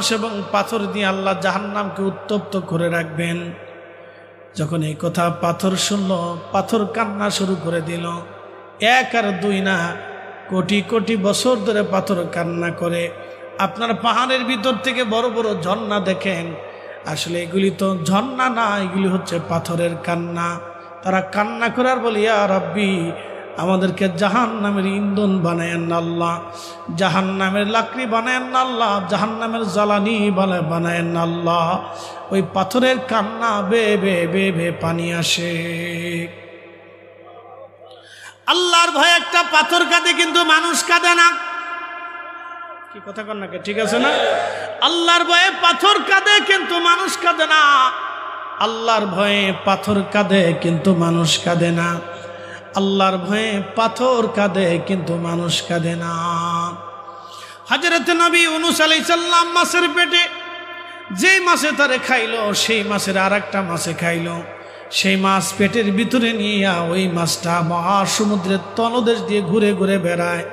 মানুষ এবং পাথর দিয়ে আল্লাহ জাহান্নামকে উত্তপ্ত করে রাখবেন। যখন এই কথা পাথর শুনল, পাথর কান্না শুরু করে দিল। এক আর দুই না, কোটি কোটি বছর ধরে পাথর কান্না করে। আপনার পাহাড়ের ভিতর থেকে বড় বড় ঝর্ণা দেখেন, আসলে এগুলি তো ঝর্ণা না, এগুলি হচ্ছে পাথরের কান্না। তারা কান্না করে আর বলে, ইয়া রাব্বি, আমাদেরকে জাহান্নামের ইন্ধন বানায়েন না আল্লাহ, জাহান্নামের লাকড়ি বানায়েন না আল্লাহ, জাহান্নামের জ্বালানি বানায়েন না আল্লাহ। ওই পাথরের কান্না বে বে বে বে পানি আসে। আল্লাহর ভয়ে একটা পাথর কাঁদে, কিন্তু মানুষ কাঁদে না। কি কথা কন নাকি? ঠিক আছে না? আল্লাহর ভয়ে পাথর কাঁদে, কিন্তু মানুষ কাঁদে না। আল্লাহর ভয়ে পাথর কাঁদে, কিন্তু মানুষ কাঁদে না। আল্লাহর ভয়ে পাথর কাঁদে, কিন্তু মানুষ কাঁদে না। হযরত নবী ইউনূস আলাইহিস সালাম মাছের পেটে যেই মাছে তারে খাইলো, সেই মাছের আর একটা মাছে খাইলো। সেই মাছ পেটের ভিতরে নিয়ে ওই মাছটা মহাসমুদ্রের তলদেশ দিয়ে ঘুরে ঘুরে বেড়ায়।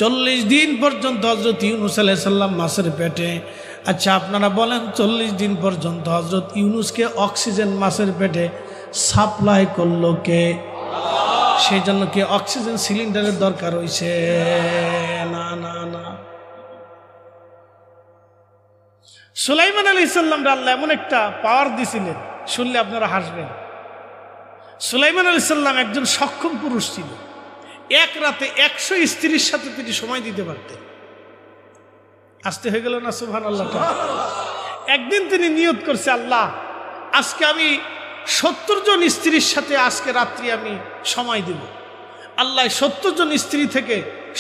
40 দিন পর্যন্ত হযরত ইউনূস আলাইহিস সালাম মাছের পেটে। আচ্ছা, আপনারা বলেন 40 দিন পর্যন্ত হযরত ইউনূসকে অক্সিজেন মাছের পেটে সাপ্লাই করলো কে? সেই জন্য কি অক্সিজেন সিলিন্ডারের দরকার হয়েছে? না না না। সুলাইমান আলাইহিস সালামকে আল্লাহ এমন একটা পাওয়ার দিয়েছিলেন, শুনলে আপনারা হাসবেন। সুলাইমান আলাইহিস সালাম একজন সক্ষম পুরুষ ছিল। এক রাতে 100 স্ত্রীর সাথে তিনি সময় দিতে পারতেন। আসতে হয়ে গেল না? সুবহানাল্লাহ। একদিন তিনি নিয়ত করছে, আল্লাহ আজকে আমি 70 জন স্ত্রীর সাথে আজকে রাত্রি আমি সময় দেব। আল্লাহ 70 জন স্ত্রী থেকে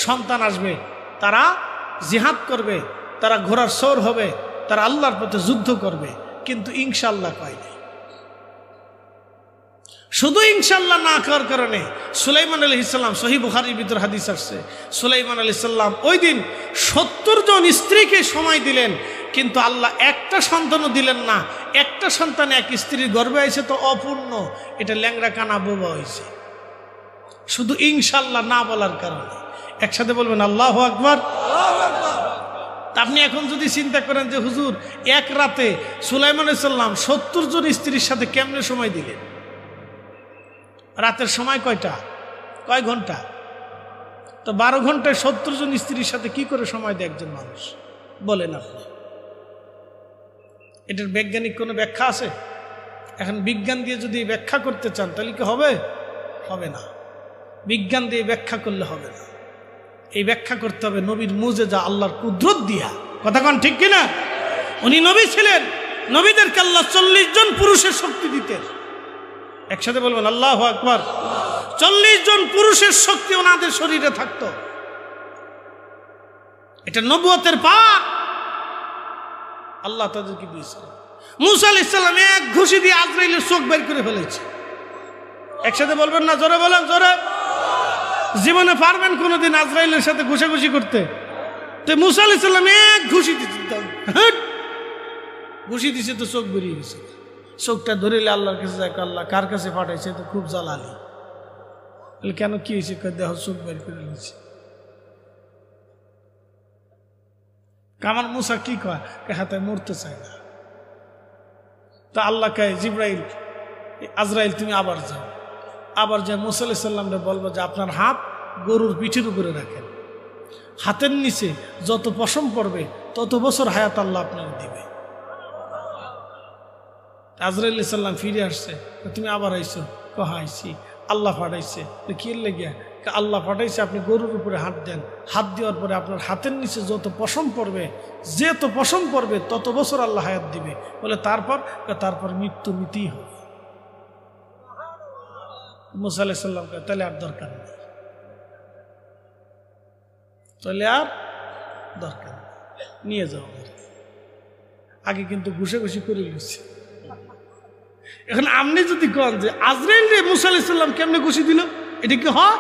সন্তান আসবে, তারা জিহাদ করবে, তারা ঘোড়ার সওর হবে, তারা আল্লাহর পথে যুদ্ধ করবে। কিন্তু ইনশাআল্লাহ কয় নাই। শুধু ইনশাআল্লাহ না করার কারণে সুলাইমান আলাইহিস সালাম, সহিহ বুখারীর ভিতর হাদিস আসছে, সুলাইমান আলাইহিস সালাম ওই দিন 70 জন স্ত্রীকে সময় দিলেন, কিন্তু আল্লাহ একটা সন্তানও দিলেন না। একটা সন্তান এক স্ত্রীর গর্ভে আইছে তো অপূর্ণ, এটা ল্যাংড়া কানা বোবা হয়েছে, শুধু ইনশাআল্লাহ না বলার কারণে। একসাথে বলবেন আল্লাহু আকবার। আপনি এখন যদি চিন্তা করেন যে হুজুর এক রাতে সুলাইমান আলাইহিস সালাম 70 জন স্ত্রীর সাথে কেমনে সময় দিলেন? রাতের সময় কয়টা? কয় ঘন্টা? তো 12 ঘন্টায় 70 জন স্ত্রীর সাথে কি করে সময় দেয় একজন মানুষ? বলেন আপনি। এটার বৈজ্ঞানিক কোনো ব্যাখ্যা আছে? এখন বিজ্ঞান দিয়ে যদি ব্যাখ্যা করতে চান তাহলে কি হবে? হবে না। বিজ্ঞান দিয়ে ব্যাখ্যা করলে হবে না। এই ব্যাখ্যা করতে হবে নবীর মুজিজা, আল্লাহর কুদরত দিয়া। কথা কোন ঠিক কিনা? উনি নবী ছিলেন, নবীদেরকে আল্লাহ 40 জন পুরুষের শক্তি দিতেন। একসাথে বলবেন আল্লাহু আকবার। 40 জন পুরুষের শক্তি ওনাদের শরীরে থাকতো। এটা নবুয়তের পাওয়ার আল্লাহ তাদেরকে দিয়েছেন। মুসা আলাইহিস সালাম এক ঘুষি দিয়ে আজরাইলের চোখ বের করে ফেলেছে। একসাথে বলবেন না? জোরে বলেন, জোরে। জীবনে পারবেন কোনোদিন আজরাইলের সাথে ঘুষাঘুষি করতে? তো মুসা আলাইহিস সালাম এক ঘুষি দিতে, ঘুষি দিছে তো চোখ বেরিয়ে গেছে। চোখটা ধরিলে আল্লাহর কাছে যায়, আল্লাহ কার কাছে পাঠাইছে? তো খুব জ্বালালি। কেন, কি হয়েছে? দেহ চোখ বের করে নিয়েছে। আমার মুসা কি কয়? হাতে মরতে চায় না। তা আল্লাহ কয় জিবরাইল, আজরাইল তুমি আবার যাও। আবার যে মুসা আলাইহিস সালামকে বলবো যে আপনার হাত গরুর পিঠের উপরে রাখেন, হাতের নিচে যত পশম পড়বে তত বছর হায়াত আল্লাহ আপনাকে দিবে। আজরাইল আলাইহিস সালাম ফিরে আসছে, তুমি আবার আইছো? কহা আইছি, আল্লাহ পাঠাইছে। কি লেগে? আল্লাহ পাঠাইছে আপনি গরুর উপরে হাত দেন, হাত দেওয়ার পরে আপনার হাতের নিচে যত পশম পড়বে, যত পশম পড়বে তত বছর আল্লাহ হায়াত দিবে। বলে তারপর মৃত্যু নিতেই হবে। মুসা আলাইহিস সালাম কয় তাহলে আর দরকার নেই, তাহলে আর দরকার নিয়ে যাও। আগে কিন্তু ঘুষাঘুষি করে নিচ্ছে। এখন আপনি যদি কন যে আজরাইল রে মুসা আলাইহিস সালাম কেমনে ঘুষি দিল, এটা কি হয়?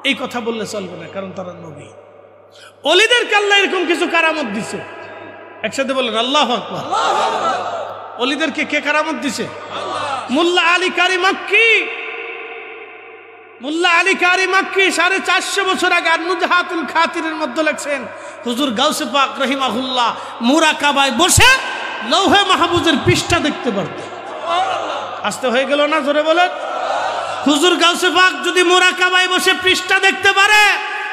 এই কথা বললে চলবে না, কারণ তারা নবী। ওলিদেরকে আল্লাহ এরকম কিছু কারামত দিছে। একসাথে বলেন আল্লাহু আকবার। ওলিদেরকে কে কারামত দিছে? মোল্লা আলী কারি মক্কি মোল্লা আলী কারি মাক্কি 450 বছর আগে আন-নুজহাতুল খাতিরের মধ্যে লেখছেন, হুজুর গাউসে পাক রহিমাহুল্লাহ মুরাকাবায় বসে লৌহে মাহফুজের পৃষ্ঠা দেখতে পারতেন। আসতে হয়ে গেল না, জোরে বলেন। হুজুর গাউসে পাক যদি মুরাকাবায় বসে পৃষ্ঠা দেখতে পারে,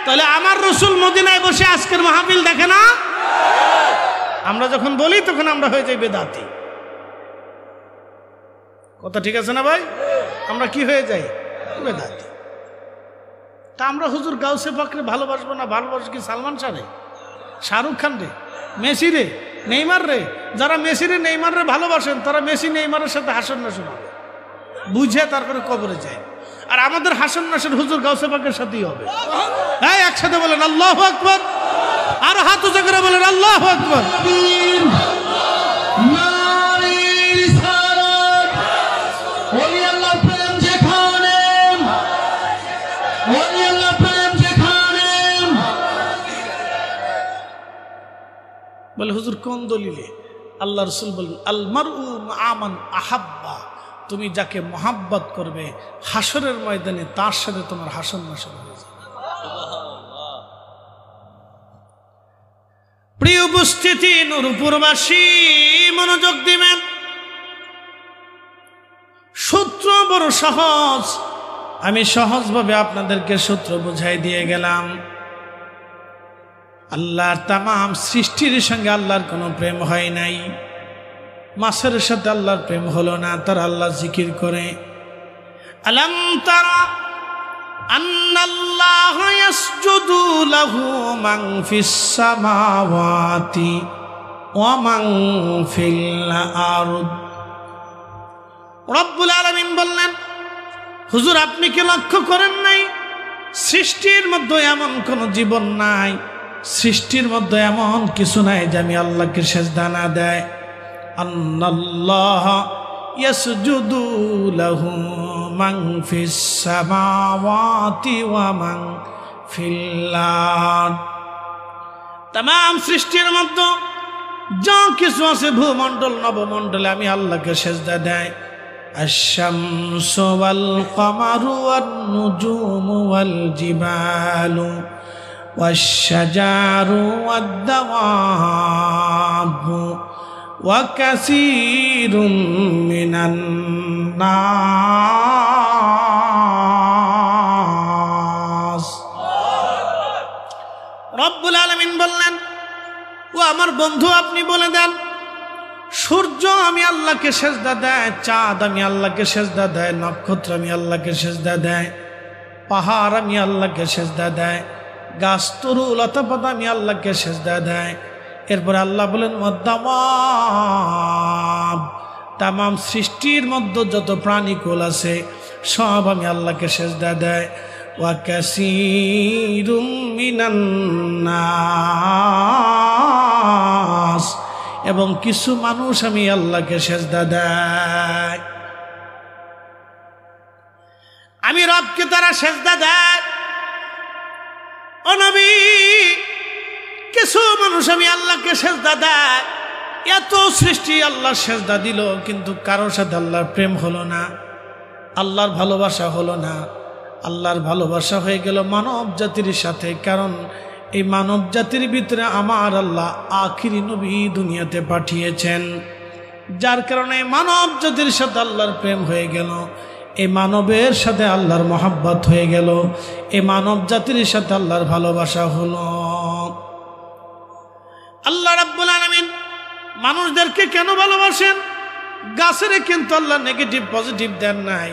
তাহলে আমার রসুল মদিনায় বসে আজকের মাহফিল দেখে না? আমরা যখন বলি তখন আমরা হয়ে যাই বেদাতি। কথা ঠিক আছে না ভাই? আমরা কি হয়ে যাই? বেদাতি। তা আমরা হুজুর গাউসে পাকরে ভালোবাসবো না? ভালোবাসবো কি সালমান শাহরে, শাহরুখ খান রে, মেসি রে, নেইমার রে? যারা মেসি রে নেইমার রে ভালোবাসেন তারা মেসি নেইমারের সাথে হাসন নাসন হবে, বুঝে তারপরে কবরে যায়। আর আমাদের হাসন নাসন হুজুর গাউসে পাকের সাথেই হবে। হ্যাঁ, একসাথে বলেন আল্লাহু আকবার। আর হাত উঁচু করে বলেন আল্লাহু আকবার। বলে হুজুর কোন দলিলে? আল্লাহ রসুল বলেন আল মারউ মা মান আহাব্বা, তুমি যাকে মহাব্বত করবে হাসরের ময়দানে তার সাথে তোমার হাসন নাসন হয়ে যাবে। প্রিয় উপস্থিতি, নূরপুরবাসী মনোযোগ দিবেন। সূত্র বড় সহজ, আমি সহজভাবে আপনাদেরকে সূত্র বুঝাই দিয়ে গেলাম। আল্লাহর তামাম সৃষ্টির সঙ্গে আল্লাহর কোনো প্রেম হয় নাই। মাছের সাথে আল্লাহর প্রেম হলো না, তারা আল্লাহ জিকির করে। আলাম তারা আন্নাল্লাহা ইয়াসজুদু লাহু মান ফিস সামাওয়াতি ওয়া মান ফিল আরদ। রব্বুল আলামিন বললেন, হুজুর আপনি কি লক্ষ্য করেন নাই সৃষ্টির মধ্যে এমন কোন জীবন নাই, সৃষ্টির মধ্যে এমন কিছু নাই যে আমি আল্লাহকে সেজদা না দেয়। আন্নাল্লাহা ইয়াসজুদু লাহু মান ফিস সামাওয়াতি ওয়া মান ফিল আরদ। तमाम সৃষ্টির মধ্যে যা কিছু আছে ভূমণ্ডল নবমণ্ডলে আমি আল্লাহকে সেজদা দেয়। আশ-শামসু ওয়াল কমারু ওয়ান নুজুমু ওয়াল জিবালু ওয়াশ-শাজারু ওয়াদ-দাওয়াবু ওয়া কাসীরুম মিনান নাস। রব্বুল আলামিন বললেন, ও আমার বন্ধু আপনি বলে দেন, সূর্য আমি আল্লাহকে সেজদা দেয়, চাঁদ আমি আল্লাহকে সেজদা দেয়, নক্ষত্র আমি আল্লাহকে সেজদা দেয়, পাহাড় আমি আল্লাহকে সেজদা দেয়, গাছ তরু লতাপাতা আমি আল্লাহকে সেজদা দেয়। এরপরে আল্লাহ বলেন ওয়াদ-দাওয়াব, তামাম সৃষ্টির মধ্যে যত প্রাণীকুল আছে সব আমি আল্লাহকে সেজদা দেয়। ওয়া কাসীরুম মিনান নাস, এবং কিছু মানুষ আমি আল্লাহকে সেজদা দেয়। আমি রবকে তারা সেজদা দেয়। ও নবী, কিছু মানুষ আমি আল্লাহকে সেজদা দেয়। এত সৃষ্টি আল্লাহ সেজদা দিল, কিন্তু কারোর সাথে আল্লাহর প্রেম হলো না, আল্লাহর ভালোবাসা হলো না। আল্লাহর ভালোবাসা হয়ে গেল মানব জাতির সাথে, কারণ এই মানব জাতির ভিতরে আমার আল্লাহ আখিরি নবী দুনিয়াতে পাঠিয়েছেন, যার কারণে মানব জাতির সাথে আল্লাহর প্রেম হয়ে গেল। এই মানবের সাথে আল্লাহর মহাব্বত হয়ে গেল, এই মানব জাতির সাথে আল্লাহর ভালোবাসা হলো। আল্লাহ রাব্বুল আলামিন মানুষদেরকে কেন ভালোবাসেন? গাছের কিন্তু আল্লাহ নেগেটিভ পজিটিভ দেন নাই,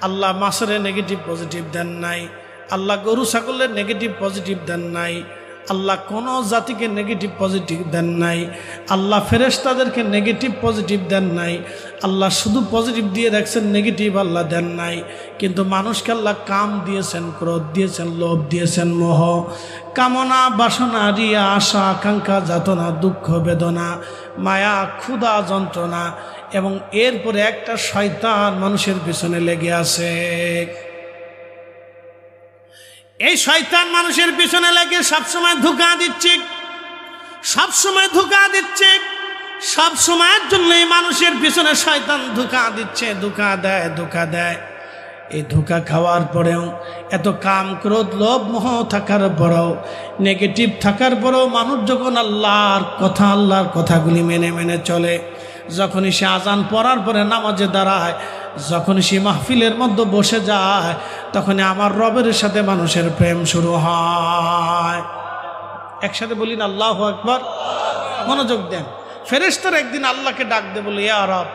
আল্লাহ মাছের নেগেটিভ পজিটিভ দেন নাই, আল্লাহ গরু ছাগলের নেগেটিভ পজিটিভ দেন নাই, আল্লাহ কোনো জাতিকে নেগেটিভ পজিটিভ দেন নাই, আল্লাহ ফেরেশতাদেরকে নেগেটিভ পজিটিভ দেন নাই। আল্লাহ শুধু পজিটিভ দিয়ে রাখছেন, নেগেটিভ আল্লাহ দেন নাই। কিন্তু মানুষকে আল্লাহ কাম দিয়েছেন, ক্রোধ দিয়েছেন, লোভ দিয়েছেন, মোহ, কামনা, বাসনা, রিয়া, আশা, আকাঙ্ক্ষা, যাতনা, দুঃখ, বেদনা, মায়া, ক্ষুধা, যন্ত্রণা, এবং এরপরে একটা শয়তান মানুষের পিছনে লেগে আছে। এই শয়তান মানুষের পিছনে লেগে সবসময় ধোঁকা দিচ্ছে, সবসময় ধোঁকা দিচ্ছে, সব সময়ের জন্য মানুষের পিছনে শয়তান ধোঁকা দিচ্ছে, ধোঁকা দেয়, ধোঁকা দেয়। এই ধোঁকা খাওয়ার পরেও, এত কাম ক্রোধ লোভ মোহ থাকার পরেও, নেগেটিভ থাকার পরেও মানুষ যখন আল্লাহর কথাগুলি মেনে মেনে চলে, যখনই সে আজান পড়ার পরে নামাজে দাঁড়ায়, যখন সে মাহফিলের মধ্যে বসে যায়, তখনই আমার রবের সাথে মানুষের প্রেম শুরু হয়। একসাথে বলি না আল্লাহু আকবার। মনোযোগ দেন। ফেরেশতারা একদিন আল্লাহকে ডাক দে, বলে ইয়া রব,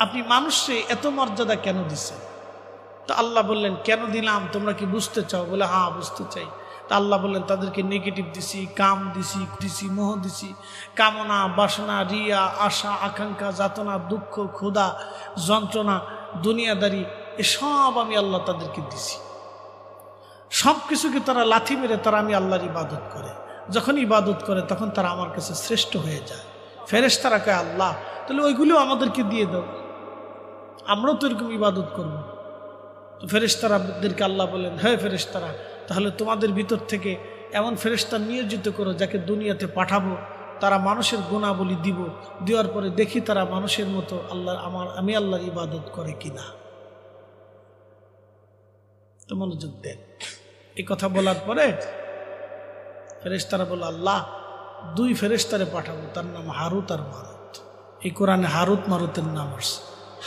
আপনি মানুষকে এত মর্যাদা কেন দিচ্ছেন? তো আল্লাহ বললেন, কেন দিলাম তোমরা কি বুঝতে চাও? বলে হ্যাঁ বুঝতে চাই। তা আল্লাহ বললেন, তাদেরকে নেগেটিভ দিছি, কাম দিছি, মোহ দিছি, কামনা বাসনা রিয়া আশা আকাঙ্ক্ষা যাতনা দুঃখ ক্ষুধা যন্ত্রণা দুনিয়াদারি এসব আমি আল্লাহ তাদেরকে দিছি। সব কিছুকে তারা লাথি মেরে তারা আমি আল্লাহর ইবাদত করে। যখন ইবাদত করে তখন তারা আমার কাছে শ্রেষ্ঠ হয়ে যায়। ফেরেশতারা কয়, আল্লাহ তাহলে ওইগুলো আমাদেরকে দিয়ে দাও, আমরাও তো এরকম ইবাদত করবো। তো ফেরেশতাদেরকে আল্লাহ বলেন, হ্যাঁ ফেরেশতারা, তাহলে তোমাদের ভিতর থেকে এমন ফেরেশতা নিয়োজিত করো যাকে দুনিয়াতে পাঠাবো, তারা মানুষের গুণাবলী দিব, দেওয়ার পরে দেখি তারা মানুষের মতো আমি আল্লাহর ইবাদত করে কিনা। তো মনোযোগ দেন। এই কথা বলার পরে ফেরেশতারা বলল, আল্লাহ দুই ফেরেশতারে পাঠাবো, তার নাম হারুত আর মারুত। এই কোরআনে হারুত মারুতের নাম আসছে,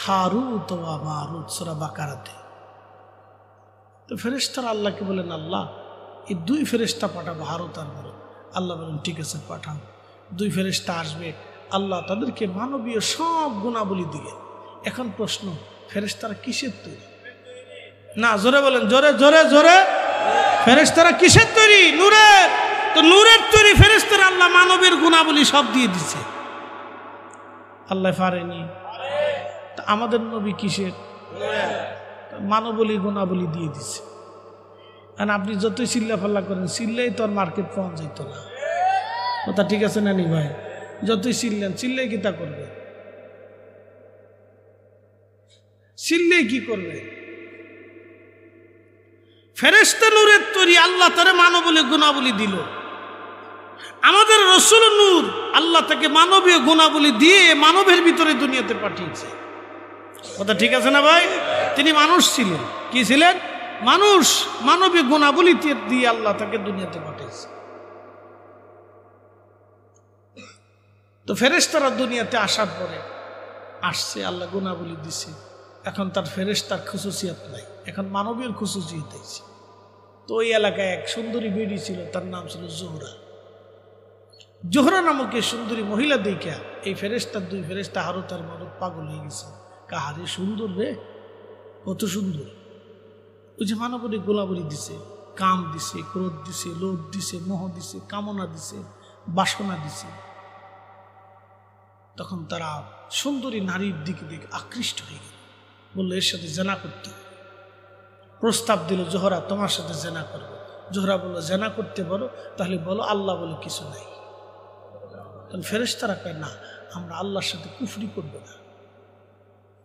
হারুত ওয়া মারুত সূরা বাকারাতে। তো ফেরেশতারা আল্লাহকে বলেন, আল্লাহ এই দুই ফেরেশতা পাঠাবো, হারুত আর মারুত। আল্লাহ বলেন, ঠিক আছে পাঠাও। দুই ফেরেশতা আসবে, আল্লাহ তাদেরকে মানবীয় সব গুণাবলী দিবে। এখন প্রশ্ন, ফেরেশতারা কিসের তৈরি? না জোরে বলেন, জোরে জোরে জোরে। ফেরেশতারা কিসের তৈরি? নূরের। তো নূরের তৈরি ফেরেশতারা আল্লাহ মানবের গুণাবলী সব দিয়ে দিছে। আল্লাহ পারেনি? তা আমাদের নবী কিসের? মানবলী গুণাবলী দিয়ে দিছে। আর আপনি যতই চিল্লা ফাল্লা করেন, চিল্লাই তো আর মার্কেট পাওয়া যেত না। কথা ঠিক আছে না নি ভাই? যতই চিল্লাই কি তা করবে? চিল্লাই কি করবে? ফেরেশতা নূরের তৈরি, আল্লাহ তারে মানবলী গুণাবলী দিল। আমাদের রাসূল নূর, আল্লাহ তাকে মানবীয় গুণাবলী দিয়ে মানবের ভিতরে দুনিয়াতে পাঠিয়েছে। কথা ঠিক আছে না ভাই? তিনি মানুষ ছিলেন। কি ছিলেন? মানুষ। মানবীয় গুণাবলী দিয়ে আল্লাহ তাকে দুনিয়াতে পাঠিয়েছে। তো ফেরেশতারা দুনিয়াতে আসার পরে আসছে, আল্লাহ গুণাবলী দিছে। এখন তার ফেরেশতার খুসুসিয়াত নাই, এখন মানবীয় খুসুসিয়াত হয়েছে। তো ওই এলাকায় এক সুন্দরী বেডি ছিল, তার নাম ছিল জোহরা। জোহরা নামক এই সুন্দরী মহিলা দেখা এই ফেরেশতার দুই ফেরেশতা হারুত আর মারুত পাগল হয়ে গেছে। কাহারে সুন্দর রে, কত সুন্দর। ওই যে মানবী গোলাবলী দিছে, কাম দিছে, ক্রোধ দিছে, লোভ দিছে, মোহ দিছে, কামনা দিছে, বাসনা দিছে। তখন তারা সুন্দরী নারীর দিকে আকৃষ্ট হয়ে গেল, বললো এর সাথে জেনা করতে। প্রস্তাব দিল, জোহরা তোমার সাথে জেনা করবো। জোহরা বললো, জেনা করতে বলো, তাহলে বলো আল্লাহ বলে কিছু নাই। ফেরেশতারা কয়, না আমরা আল্লাহর সাথে কুফরি করবো না।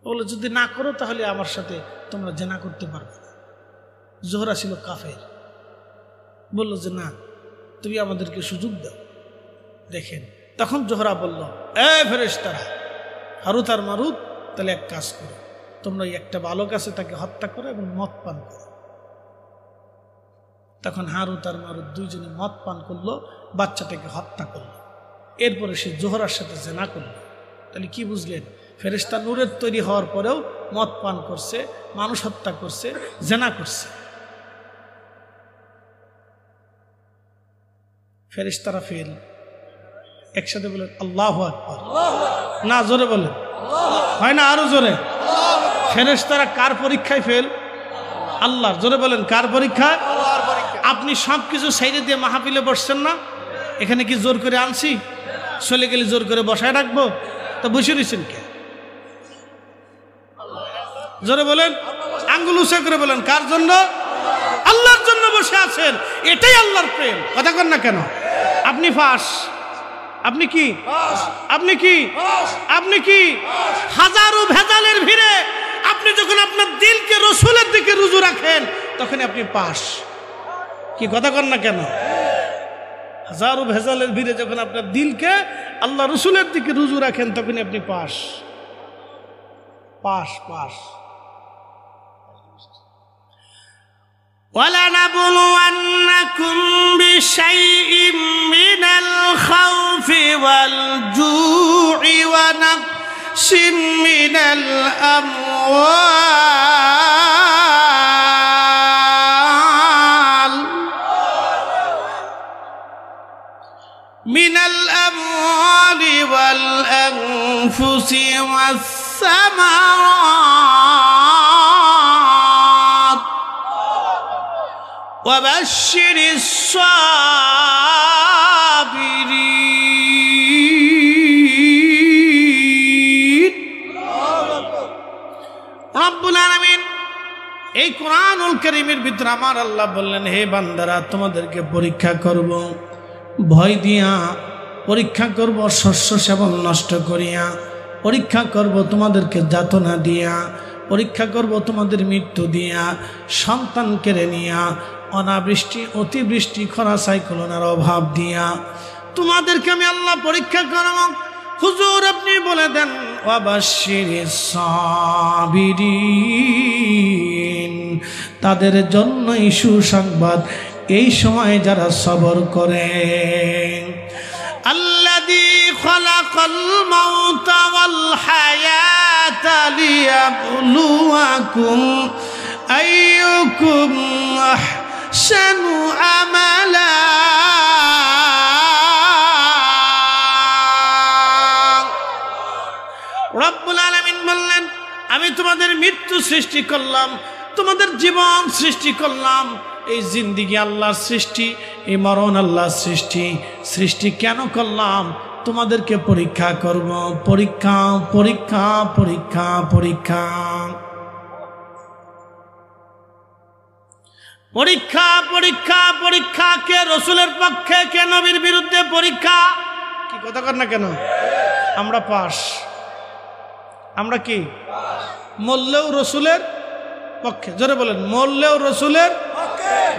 বলে যদি না করো তাহলে আমার সাথে তোমরা জেনা করতে পারবে না। জোহরা ছিল কাফের, বললো যে না, তুমি আমাদেরকে সুযোগ দাও। দেখেন, তখন জোহরা বলল, এ ফেরেশতারা, হারুত আর মারুত, তাহলে এক কাজ করো, তোমরা একটা বালক আছে তাকে হত্যা করো এবং মদ পান করো। তখন হারুত আর মারুত দুইজনে মদ পান করলো, বাচ্চাটাকে হত্যা করলো। এরপরে সে জোহরার সাথে জেনা করলো। তাহলে কি বুঝলেন? ফেরেশতা নূরের তৈরি হওয়ার পরেও মদ পান করছে, মানুষ হত্যা করছে, জেনা করছে। ফেরেশতারা ফেল। একসাথে বলেন আল্লাহু আকবার। না জোরে বলেন, হয় না আরো জোরে। ফেরেশতারা কার পরীক্ষায় ফেল? আল্লাহর। জোরে বলেন, কার পরীক্ষায়? আপনি সবকিছু সাইডে দিয়ে মাহফিলে বসছেন না? এখানে কি জোর করে আনছি? চলে গেলে জোর করে বসায় রাখবো? তা বসে রয়েছেন কে? জোরে বলেন, আঙ্গুল উঁচা করে বলেন, কার জন্য? আল্লাহর জন্য বসে আছেন। এটাই আল্লাহর প্রেম। কথা কন না কেন? আপনি ফাঁস, আপনি কি? আপনি কি? আপনি কি? হাজারো ভেজালের ভিড়ে আপনি যখন আপনার দিলকে রসুলের দিকে রুজু রাখেন, তখন আপনি পাস। কি কথা কন না কেন? হাজারো ভেজালের ভিড়ে যখন আপনার দিলকে আল্লাহ রসুলের দিকে রুজু রাখেন, তখন আপনি পাস। Pass pass. وَلَنَبْلُوَنَّكُمْ بِشَيْءٍ مِّنَ الْخَوْفِ وَالْجُوعِ وَنَقْصٍ مِّنَ الْأَمْوَالِ وَالْأَنفُسِ وَالثَّمَرَاتِ وَبَشِّرِ الصَّابِرِينَ রব্বুল আলামিন এই কোরআনুল কারীমের ভিতরে আমার আল্লাহ বললেন, হে বান্দারা, তোমাদেরকে পরীক্ষা করব ভয় দিয়া, পরীক্ষা করব শস্য সেবন নষ্ট করিয়া, পরীক্ষা করব তোমাদেরকে যাতনা দিয়া, পরীক্ষা করব তোমাদের মৃত্যু দিয়া, সন্তান কেড়ে নিয়া, অনাবৃষ্টি অতিবৃষ্টি খরা সাইক্লোনের অভাব দিয়া তোমাদেরকে আমি আল্লাহ পরীক্ষা করব। হুজুর আপনি বলে দেন ওয়াবাশশিরিস সাবিরিন, তাদের জন্যই সুসংবাদ এই সময় যারা সবর করে। আল্লাযী খালাকাল মাউতা ওয়াল হায়াতা লিয়াবলুয়াকুম আইয়ুকুম আহসানু আমালা। রব্বুল আলামিন বললেন, আমি তোমাদের মৃত্যু সৃষ্টি করলাম, তোমাদের জীবন সৃষ্টি করলাম। এই জিন্দিগি আল্লাহর সৃষ্টি, এই মরণ আল্লাহর সৃষ্টি। সৃষ্টি কেন করলাম? তোমাদেরকে পরীক্ষা করব। পরীক্ষা পরীক্ষা পরীক্ষা পরীক্ষা পরীক্ষা পরীক্ষা পরীক্ষা। কে রসুলের পক্ষে, কে নবীর বিরুদ্ধে পরীক্ষা? কি কথা কর না কেন? আমরা পাস। আমরা কি মরলেও রসুলের পক্ষে? জোরে বলেন, মরলেও রসুলের,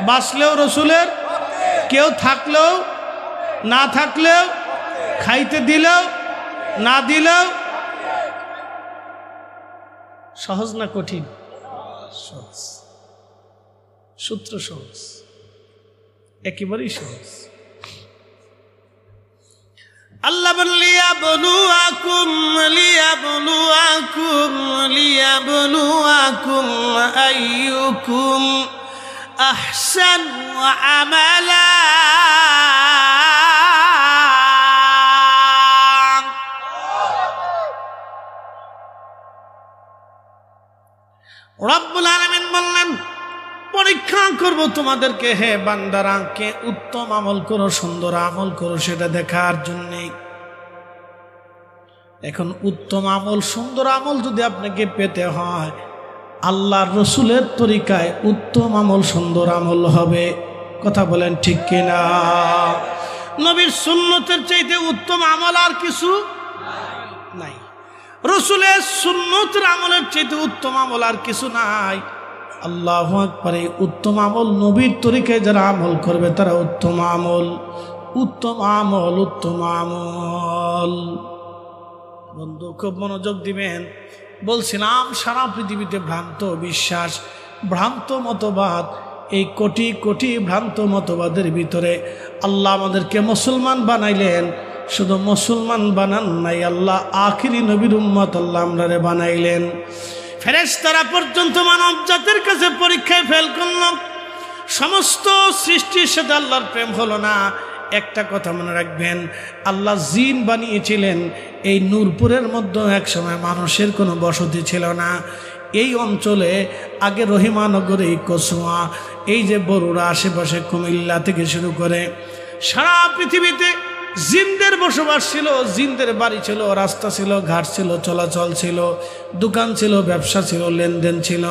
বাঁচলেও রসুলের, কেউ থাকলেও না থাকলেও, খাইতে দিলেও না দিলেও। সহজ না কঠিন? সহজ, সূত্র সহজ, একেবারেই সহজ। আল্লাহ লিয়াবলুয়াকুম লিয়াবলুয়াকুম লিয়াবলুয়াকুম আইয়ুকুম আহসানু আমালা। রব্বুল আলামিন বললেন, পরীক্ষা করব তোমাদেরকে হে বান্দারা, কে উত্তম আমল করো, সুন্দর আমল করো, সেটা দেখার জন্যে। এখন উত্তম আমল, সুন্দর আমল যদি আপনাকে পেতে হয়, আল্লাহর রসুলের তরিকায় উত্তম আমল, সুন্দর আমল হবে। কথা বলেন ঠিক কিনা? নবীর সুন্নতের চাইতে উত্তম আমল আর কিছু নাই। রসুলের সুন্নতের আমলের চাইতে উত্তম আমল আর কিছু নাই। আল্লাহু আকবার। এই উত্তম আমল, নবীর তরিকায় যারা আমল করবে তারা উত্তম আমল, উত্তম আমল, উত্তম আমল। বন্ধু খুব মনোযোগ দিবেন। বলছিলাম সারা পৃথিবীতে ভ্রান্ত বিশ্বাস, ভ্রান্ত মতবাদ। এই কোটি কোটি ভ্রান্ত মতবাদের ভিতরে আল্লাহ আমাদেরকে মুসলমান বানাইলেন। শুধু মুসলমান বানান নাই, আল্লাহ আখিরি নবীর উম্মত আল্লাহ আমরারে বানাইলেন। ফেরেশতারা পর্যন্ত মানব জাতির কাছে পরীক্ষায় ফেল করল। সমস্ত সৃষ্টির সাথে আল্লাহর প্রেম হলো না। একটা কথা মনে রাখবেন, আল্লাহ জিন বানিয়েছিলেন। এই নূরপুরের মধ্যে একসময় মানুষের কোনো বসতি ছিল না। এই অঞ্চলে আগে রহিমানগরে, কসুয়া, এই যে বরুড়া আশেপাশে, কুমিল্লা থেকে শুরু করে সারা পৃথিবীতে জিনদের বসবাস ছিল। জিনদের বাড়ি ছিল, রাস্তা ছিল, ঘাট ছিল, চলাচল ছিল, দোকান ছিল, ব্যবসা ছিল, লেনদেন ছিল,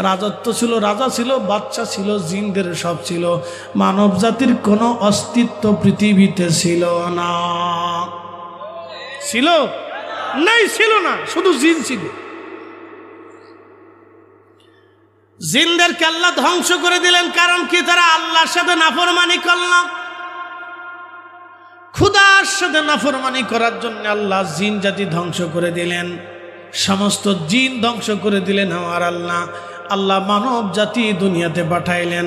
রাজত্ব ছিল, রাজা ছিল, বাচ্চা ছিল, জিনদের সব ছিল। মানব জাতির কোনো অস্তিত্ব পৃথিবীতে ছিল না। ছিল নাই? ছিল না, শুধু জিন ছিল। জিনদেরকে আল্লাহ ধ্বংস করে দিলেন। কারণ কি? তারা আল্লাহর সাথে নাফরমানি করল। খুদার সাথে নাফরমানি করার জন্য আল্লাহ জিন জাতি ধ্বংস করে দিলেন। সমস্ত জিন ধ্বংস করে দিলেন আমার আল্লাহ। আল্লাহ মানব জাতি দুনিয়াতে পাঠাইলেন।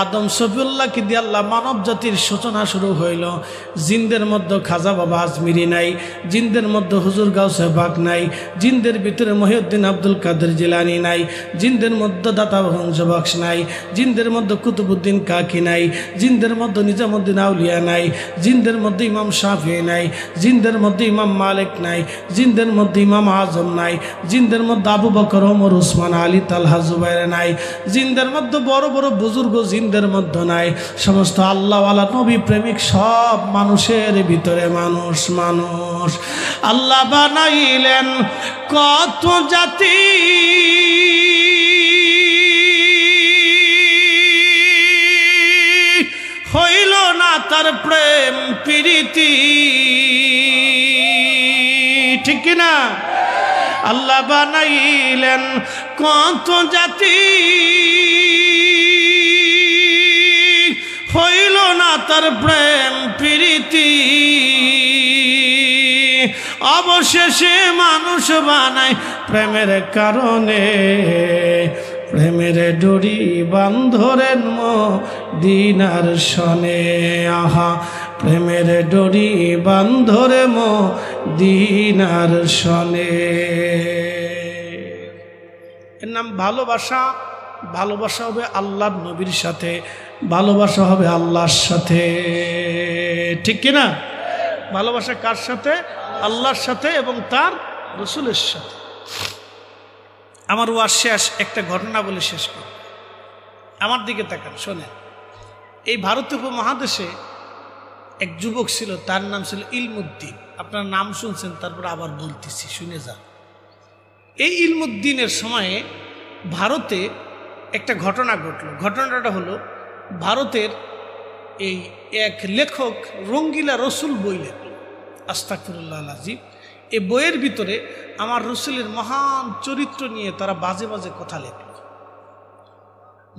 আদম শফিউল্লাহকে দিয়ে আল্লাহ মানব জাতির সূচনা শুরু হইল। জিনদের মধ্যে খাজা বাবা আজমিরি নাই, জিনদের মধ্যে হুজুর গাউসে পাক নাই, জিনদের ভিতরে মহিউদ্দিন আব্দুল কাদের জিলানি নাই, জিনদের মধ্যে দাতা বংশবক্স নাই, জিনদের মধ্যে কুতুবুদ্দিন কাকি নাই, জিনদের মধ্যে নিজামুদ্দিন আউলিয়া নাই, জিনদের মধ্যে ইমাম শাফি নাই, জিনদের মধ্যে ইমাম মালিক নাই, জিনদের মধ্যে ইমাম আজম নাই, জিনদের মধ্যে আবু বকর ওমর উসমান আলী তালহা জুবাইর নাই, জিনদের মধ্যে বড় বড় বুজুর্গ জিনদের মধ্যে নাই। সমস্ত আল্লাহওয়ালা নবী প্রেমিক সব মানুষের ভিতরে মানুষ মানুষ। আল্লাহ বানাইলেন কত জাতি, হইল না তার প্রেম প্রীতি, ঠিক কিনা? আল্লাহ বানাইলেন কত জাতি, হইল না তার প্রেম প্রীতি, অবশেষে মানুষ বানায় প্রেমের কারণে, প্রেমের ডোরি বান্ধরেন মদিনার শনে। আহা, প্রেমের ডোরি বান্ধরে মদিনার শনে। এর নাম ভালোবাসা। ভালোবাসা হবে আল্লাহর নবীর সাথে, ভালোবাসা হবে আল্লাহর সাথে, ঠিক কিনা? ভালোবাসা কার সাথে? আল্লাহর সাথে এবং তার রসুলের সাথে। আমার ওয়াজ শেষ, একটা ঘটনা বলে শেষ করি। আমার দিকে তাকান, শোনেন। এই ভারত উপমহাদেশে এক যুবক ছিল, তার নাম ছিল ইলমুদ্দিন। আপনার নাম শুনছেন, তারপর আবার বলতেছি, শুনে যান। এই ইলমুদ্দিনের সময়ে ভারতে একটা ঘটনা ঘটল। ঘটনাটা হলো, ভারতের এই এক লেখক রঙ্গিলা রসুল বই লেখল, আস্তাগফিরুল্লাহ আল-আযীম। এই বইয়ের ভিতরে আমার রসুলের মহান চরিত্র নিয়ে তারা বাজে বাজে কথা লেখল,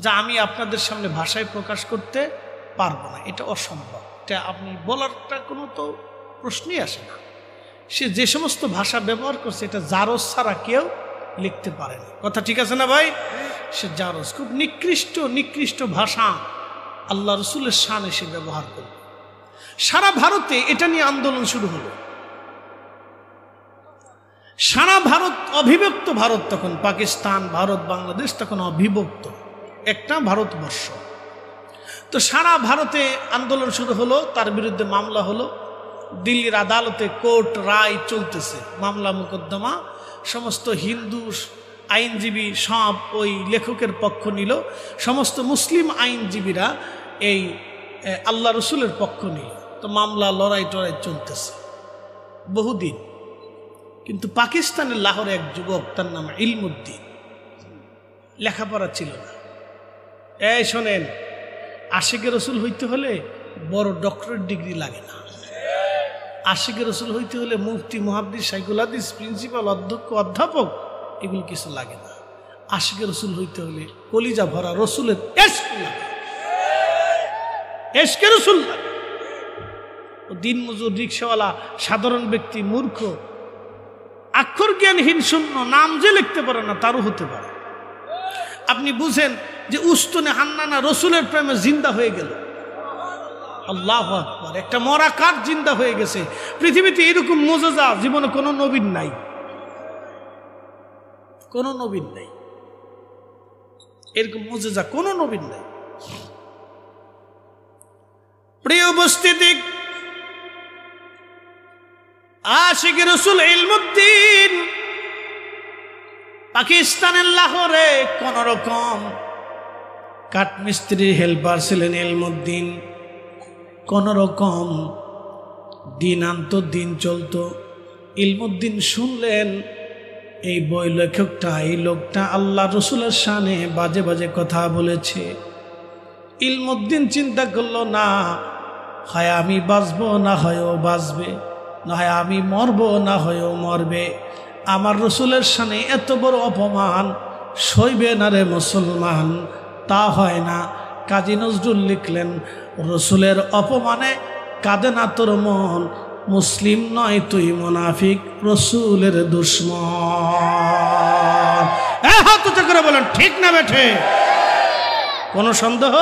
যা আমি আপনাদের সামনে ভাষায় প্রকাশ করতে পারবো না, এটা অসম্ভব। এটা আপনি বলারটা কোনো তো প্রশ্নই আসে না। সে যে সমস্ত ভাষা ব্যবহার করছে, এটা জারজ ছাড়া কেউ লিখতে পারে না। কথা ঠিক আছে না ভাই? সে জারজ, খুব নিকৃষ্ট ভাষা আল্লাহ রসুলের শানে সে ব্যবহার করল। সারা ভারতে এটা নিয়ে আন্দোলন শুরু হলো। সারা ভারত অবিভক্ত ভারত, তখন পাকিস্তান, ভারত, বাংলাদেশ তখন অবিভক্ত একটা ভারতবর্ষ। তো সারা ভারতে আন্দোলন শুরু হলো, তার বিরুদ্ধে মামলা হলো। দিল্লির আদালতে কোর্ট রায় চলতেছে, মামলা মোকদ্দমা। সমস্ত হিন্দু আইনজীবী সব ওই লেখকের পক্ষ নিল, সমস্ত মুসলিম আইনজীবীরা এই আল্লাহ রসুলের পক্ষ নিল। তো মামলা লড়াই টড়াই চলতেছে বহুদিন। কিন্তু পাকিস্তানের লাহোরে এক যুবক, তার নাম ইলমুদ্দিন, লেখাপড়া ছিল না। এই শোনেন, আশিকে রসুল হইতে হলে বড় ডক্টরেট ডিগ্রি লাগে না। আশিকে রসুল হইতে হলে মুফতি, মুহাদ্দিস, শাইখুল হাদিস, প্রিন্সিপাল, অধ্যক্ষ, অধ্যাপক এগুলো কিছু লাগে না। আশিকে রসুল হইতে হলে কলিজা ভরা রসুলের ইশক লাগে, ইশকে রসুল লাগে। ও দিন মজুর, রিক্সাওয়ালা, সাধারণ ব্যক্তি, মূর্খ, অক্ষর জ্ঞানহীন, শূন্য, নাম যে লিখতে পারে না তারও হতে পারে। আপনি বুঝেন যে উস্তুনে হান্নানা রসুলের প্রেমে জিন্দা হয়ে গেল। আল্লাহু আকবার! একটা মরা কাঠ জিন্দা হয়ে গেছে। পৃথিবীতে এরকম মুজিজা জীবনে কোনো নবীর নাই, কোনো নবীর নাই, এরকম মুজিজা কোনো নবীর নাই। প্রিয় উপস্থিতি, আশিকে রসুল ইলমুদ্দিন পাকিস্তানের লাহোরে কোন রকম কাঠমিস্ত্রির হেল্পার ছিলেন ইলমুদ্দিন। কোন রকম দিন আনত, দিন চলত। ইলমুদ্দিন শুনলেন এই বই লেখকটা, এই লোকটা আল্লাহ রসুলের শানে বাজে বাজে কথা বলেছে। ইলমুদ্দিন চিন্তা করলো, না হয় আমি বাঁচবো, না হয় ও বাঁচবে, না হয় আমি মরবো, না হয় ও মরবে। আমার রসুলের শানে এত বড় অপমান সইবে না রে মুসলমান, তা হয় না। কাজী নজরুল লিখলেন, রসুলের অপমানে কাঁদে না তোর মন, মুসলিম নয় তুই মুনাফিক, রসুলের দুশ্মন। হাত উঁচু করে বলেন ঠিক না বেঠে? কোনো সন্দেহ?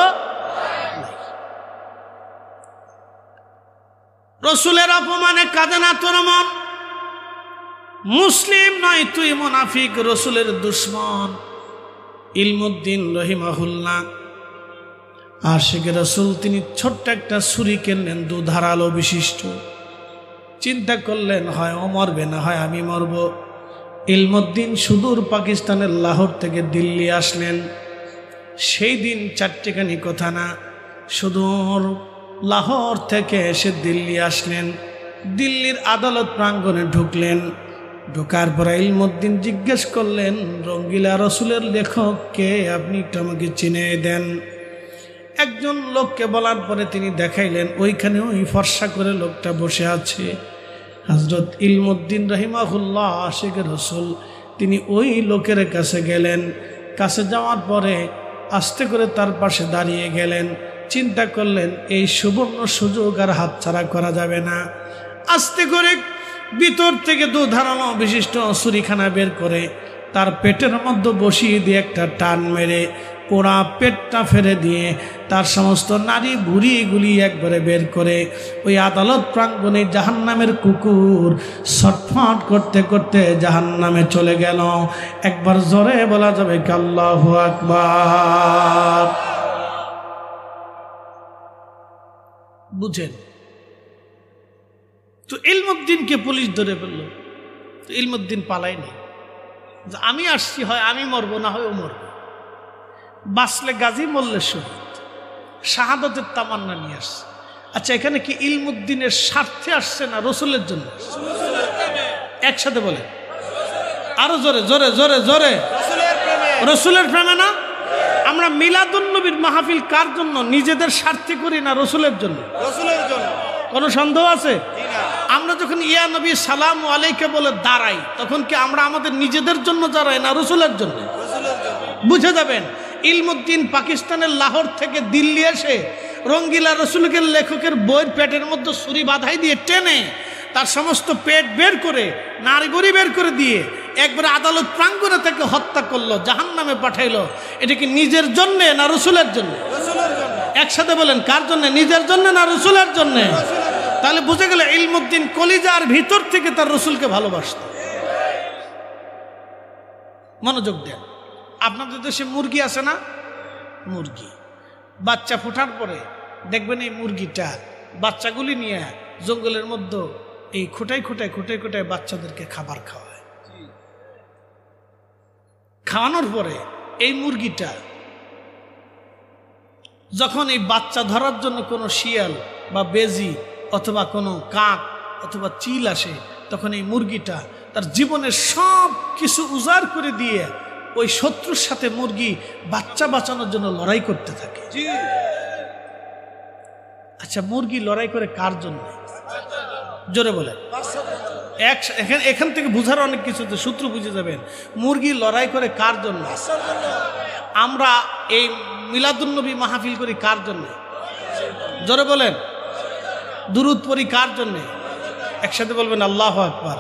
রসুলের অপমানে কাঁদে না তোর মন? মুসলিম নয় তুই মুনাফিক, রসুলের দুশ্মন। ইলমুদ্দিন রহিমাহুল্লাহ আশিকে রসুল, তিনি ছোট্ট একটা ছুরি কিনলেন, দুধারালো বিশিষ্ট। চিন্তা করলেন হয় ও মরবে না হয় আমি মরব। ইলমুদ্দিন সুদূর পাকিস্তানের লাহোর থেকে দিল্লি আসলেন। সেই দিন চারটেখানি কথা না, সুদূর লাহোর থেকে এসে দিল্লি আসলেন। দিল্লির আদালত প্রাঙ্গণে ঢুকলেন। ঢোকার পরে ইলমুদ্দিন জিজ্ঞেস করলেন, রঙ্গিলা রসুলের লেখক কে? আপনি একটু আমাকে চিনে দেন। একজন লোককে বলার পরে তিনি দেখাইলেন, ওইখানে ওই ফর্সা করে লোকটা বসে আছে হযরত ইলমুদ্দিন রহিমাহুল্লাহ আশিকে রসুল। তিনি ওই লোকের কাছে গেলেন। কাছে যাওয়ার পরে আস্তে করে তার পাশে দাঁড়িয়ে গেলেন। চিন্তা করলেন এই সুবর্ণ সুযোগ আর হাতছাড়া করা যাবে না। আস্তে করে ভিতর থেকে দুধারালো বিশিষ্ট ছুরিখানা বের করে তার পেটের মধ্যে বসিয়ে দিয়ে একটা টান মেরে পোড়া পেটটা ফেলে দিয়ে তার সমস্ত নারী ভুঁড়িগুলি একবারে বের করে ওই আদালত প্রাঙ্গণে জাহান্নামের কুকুর ছটফট করতে করতে জাহান্নামে চলে গেল। একবার জোরে বলা যাবে কি আল্লাহু আকবার? বুঝেন তো? ইলমুদ্দিনকে পুলিশ ধরে ফেলল। তো ইলমুদ্দিন পালায়নি, আমি আসছি, হয় আমি মরবো না হয় ও মরবো। বাঁচলে গাজী, মরলে শহীদ, শাহাদতের তামান্না নিয়ে আসছে। আচ্ছা, এখানে কি ইলমুদ্দিনের স্বার্থে আসছে না রসুলের জন্য? একসাথে বলে আরো জোরে জোরে জোরে জোরে, রসুলের প্রেমে না? আমরা মিলাদুন্নবীর মাহফিল কার জন্য? নিজেদের স্বার্থে করি না রসুলের জন্য? রসুলের জন্য। কোনো সন্দেহ আছে? আমরা যখন ইয়া নবী সালাম আলাইকা বলে দাঁড়াই, তখন কি আমরা আমাদের নিজেদের জন্য দাঁড়াই না রসুলের জন্য? বুঝে যাবেন, ইলমুদ্দিন পাকিস্তানের লাহোর থেকে দিল্লি এসে রঙ্গিলা রসুলের লেখকের বইয়ের পেটের মধ্যে ছুরি বাঁধাই দিয়ে টেনে তার সমস্ত পেট বের করে নারী বুড়ি বের করে দিয়ে একবার আদালত প্রাঙ্গণে থেকে হত্যা করলো, জাহান্নামে পাঠাইলো। এটা কি নিজের জন্য না রসুলের জন্য? একসাথে বলেন, কার জন্য? নিজের জন্য না রসুলের জন্য? তাহলে বুঝে গেলে ইলমুদ্দিন কলিজার ভিতর থেকে তার রসুলকে ভালোবাসত। মনোযোগ দেন। আপনাদের দেশে মুরগি আছে না? মুরগি বাচ্চা ফোটার পরে দেখবেন এই মুরগিটা বাচ্চাগুলি নিয়ে জঙ্গলের মধ্যে এই খোটায় খোটায় খোটায় খোটায় বাচ্চাদেরকে খাবার খাওয়ায়। খাওয়ানোর পরে এই মুরগিটা যখন এই বাচ্চা ধরার জন্য কোনো শিয়াল বা বেজি অথবা কোনো কাক অথবা চিল আসে, তখন এই মুরগিটা তার জীবনের সব কিছু উজাড় করে দিয়ে ওই শত্রুর সাথে মুরগি বাচ্চা বাঁচানোর জন্য লড়াই করতে থাকে। আচ্ছা, মুরগি লড়াই করে কার জন্য? জোরে বলে। এখান থেকে বুঝার অনেক কিছু সূত্র বুঝে যাবেন। মুরগি লড়াই করে কার জন্য? আমরা এই মিলাদুন্নবী মাহফিল করি কার জন্য? জোরে বলেন। দুরূদ পড়ি কার জন্য? একসাথে বলবেন আল্লাহু আকবার।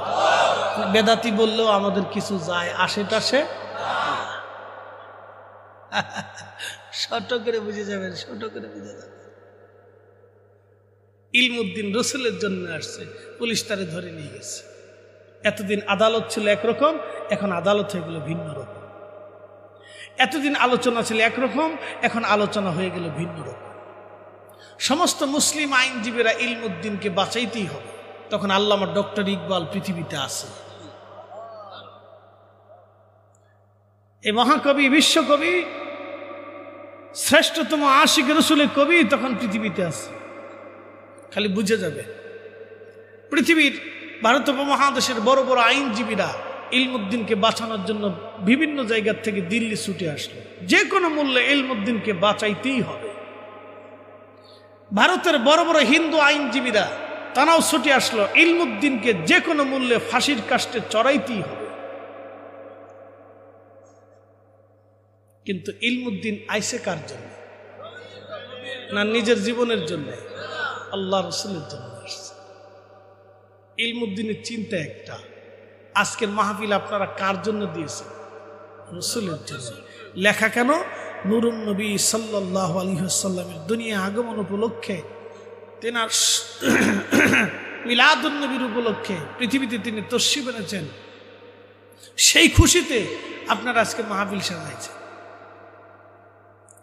বেদাতি বললেও আমাদের কিছু যায় আসে টাসে। ছোট করে বুঝে যাবেন, ছোট করে বুঝে যাবেন। ইলমুদ্দিন রসুলের জন্য আসছে, পুলিশ তারে ধরে নিয়ে গেছে। এতদিন আদালত ছিল একরকম, এখন আদালত হয়ে গেল ভিন্ন রকম। এতদিন আলোচনা ছিল একরকম, এখন আলোচনা হয়ে গেল ভিন্ন রকম। সমস্ত মুসলিম আইনজীবীরা ইলমুদ্দিনকে বাঁচাইতেই হবে। তখন আল্লামা ডক্টর ইকবাল পৃথিবীতে আছে। এই মহাকবি, বিশ্বকবি, শ্রেষ্ঠতম আশিক রসুলের কবি তখন পৃথিবীতে আছে। খালি বুঝে যাবে, পৃথিবীর ভারত উপমহাদেশের বড় বড় আইনজীবীরা ইলমুদ্দিনকে বাঁচানোর জন্য বিভিন্ন জায়গা থেকে দিল্লি ছুটে আসলো। যে কোনো মূল্যে ইলমুদ্দিনকে বাঁচাইতেই হবে। ভারতের বড় বড় হিন্দু আইনজীবীরা তারাও ছুটে আসলো, ইলমুদ্দিনকে যে কোনো মূল্যে ফাঁসির কাস্টে চড়াইতেই হবে। কিন্তু ইলমুদ্দিন আইসে কার জন্য? না নিজের জীবনের জন্য? আল্লাহ রসুলের জন্য আসছে। ইলমুদ্দিনের চিন্তা একটা। আজকের মাহফিল আপনারা কার জন্য দিয়েছেন? রসুলের জন্য লেখা। কেন? নূরুন নবী সাল্লাল্লাহু আলাইহি ওয়াসাল্লামের দুনিয়া আগমন উপলক্ষে, তেনার মিলাদুন নবীর উপলক্ষে পৃথিবীতে তিনি তশরিফ এনেছেন। সেই খুশিতে আপনারা আজকে মাহফিল সাজাইছে।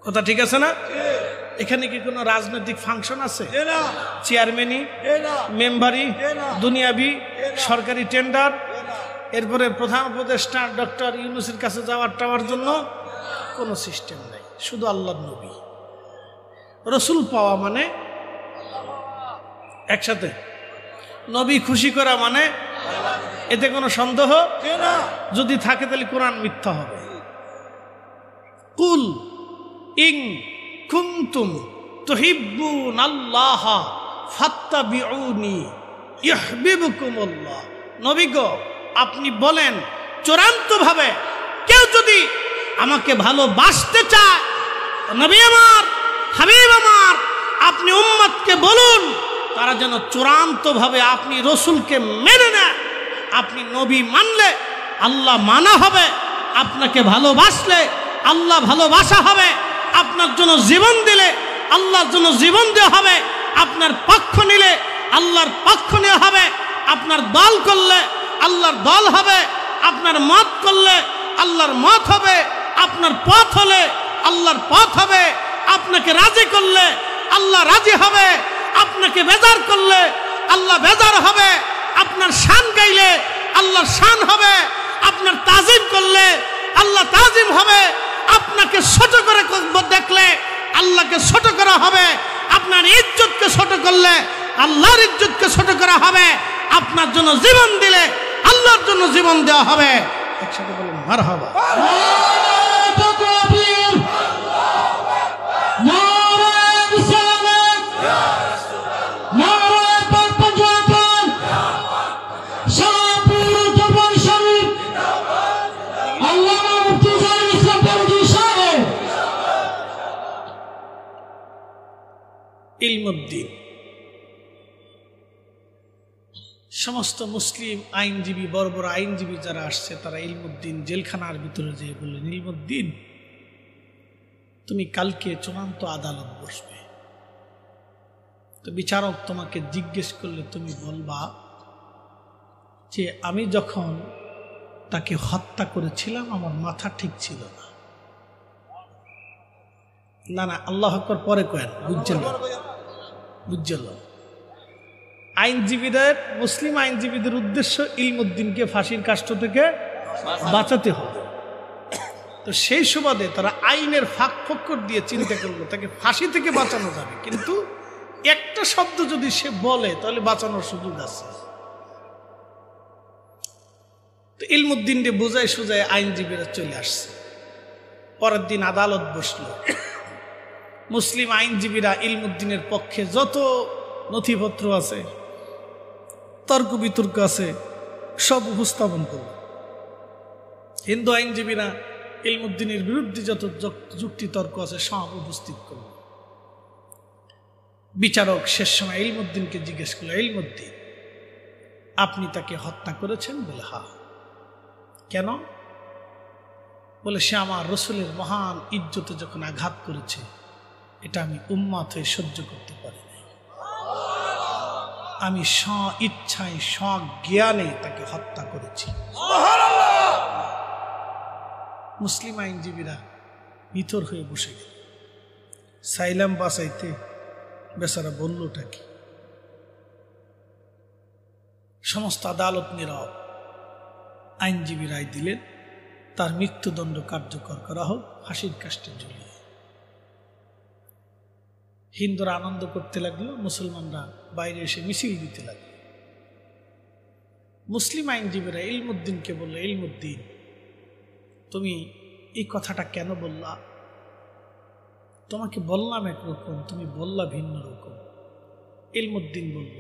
কথা ঠিক আছে না? এখানে কি কোনো রাজনৈতিক ফাংশন আছে? চেয়ারম্যানই, মেম্বারি, দুনিয়াবি, সরকারি টেন্ডার, এরপরে প্রধান উপদেষ্টা ডক্টর ইউনূসের কাছে যাওয়ার জন্য কোনো সিস্টেম নাই। শুধু আল্লাহর নবী রসুল পাওয়া মানে একসাথে, নবী খুশি করা মানে, এতে কোনো সন্দেহ যদি থাকে তাহলে কোরআন মিথ্যা হবে। কুল ইন কুনতুম তুহিব্বুনাল্লাহ ফাত্তাবিউনি ইউহিব্বুকুমুল্লাহ। নবী গো, আপনি বলেন চূড়ান্তভাবে কেউ যদি আমাকে ভালোবাসতে চায়, নবী আমার, হাবিব আমার, আপনি উম্মতকে বলুন তারা যেন চূড়ান্তভাবে আপনি রসুলকে মেনে নেয়। আপনি নবী মানলে আল্লাহ মানা হবে, আপনাকে ভালোবাসলে আল্লাহ ভালোবাসা হবে, আপনার জন্য জীবন দিলে আল্লাহর জন্য জীবন দেওয়া হবে, আপনার পক্ষ নিলে আল্লাহর পক্ষ নেওয়া হবে, আপনার দল করলে আল্লাহর দল হবে, আপনার মত করলে আল্লাহর মত হবে, আপনার পথ হলে আল্লাহর পথ হবে, আপনাকে রাজি করলে আল্লাহ রাজি হবে, আপনাকে বেজার করলে আল্লাহ বেজার হবে, আপনার শান গাইলে আল্লাহর শান হবে, আপনার তাজিম করলে আল্লাহ তাজিম হবে, আপনাকে ছোট করে দেখলে আল্লাহকে ছোট করা হবে, আপনার ইজ্জতকে ছোট করলে আল্লাহর ইজ্জতকে ছোট করা হবে, আপনার জন্য জীবন দিলে আল্লাহর জন্য জীবন দেওয়া হবে। একসাথে বলুন মারহাবা। ইলমুদ্দিন, সমস্ত মুসলিম আইনজীবী, বড় বড় আইনজীবী যারা আসছে তারা ইলমুদ্দিন জেলখানার ভিতরে যেয়ে বললেন, ইলমুদ্দিন তুমি কালকে চূড়ান্ত আদালত বসবে, তো বিচারক তোমাকে জিজ্ঞেস করলে তুমি বলবা যে আমি যখন তাকে হত্যা করেছিলাম আমার মাথা ঠিক ছিল না। না না, আল্লাহ আকবার পরে কয়েন, বুঝছিল। আইনজীবীদের, মুসলিম আইনজীবীদের উদ্দেশ্য ইলমুদ্দিনকে ফাঁসির কাষ্ঠ থেকে বাঁচাতে হবে। তো সেই সুবাদে তারা আইনের ফাঁক ফোকর দিয়ে চিন্তা করলো তাকে ফাঁসি থেকে বাঁচানো যাবে, কিন্তু একটা শব্দ যদি সে বলে তাহলে বাঁচানোর সুযোগ আছে। তো ইলমুদ্দিনকে বুঝায় সুজায় আইনজীবীরা চলে আসছে। পরের দিন আদালত বসলো। মুসলিম আইনজীবীরা ইলমুদ্দিনের পক্ষে যত নথিপত্র আছে, তর্ক বিতর্ক আছে, সব উপস্থাপন করল। হিন্দু আইনজীবীরা ইলমুদ্দিনের বিরুদ্ধে যত যুক্তি তর্ক আছে সব উপস্থিত করল। বিচারক শেষ সময় ইলমুদ্দিনকে জিজ্ঞেস করল, ইলমুদ্দিন আপনি তাকে হত্যা করেছেন? বলে হ্যাঁ। কেন? বলে সে আমার রসুলের মহান ইজ্জতে যখন আঘাত করেছে এটা আমি উম্মাত হয়ে সহ্য করতে পারি নাই, আমি স্ব ইচ্ছায় স্বজ্ঞানে তাকে হত্যা করেছি। মুসলিম আইনজীবীরা ভিতর হয়ে বসে গেল। সাইলাম বাঁচাইতে বেচারা বললটা কি? সমস্ত আদালত নীরব। আইনজীবী রায় দিলেন তার মৃত্যুদণ্ড কার্যকর করা হোক, ফাঁসির কাষ্ঠে ঝুলিয়ে। হিন্দুরা আনন্দ করতে লাগলো, মুসলমানরা বাইরে এসে মিছিল দিতে লাগলো। মুসলিম আইনজীবীরা ইলমুদ্দিনকে বলল, ইলমুদ্দিন তুমি এই কথাটা কেন বললা? তোমাকে বললাম একরকম, তুমি বললা ভিন্ন রকম। ইলমুদ্দিন বলল,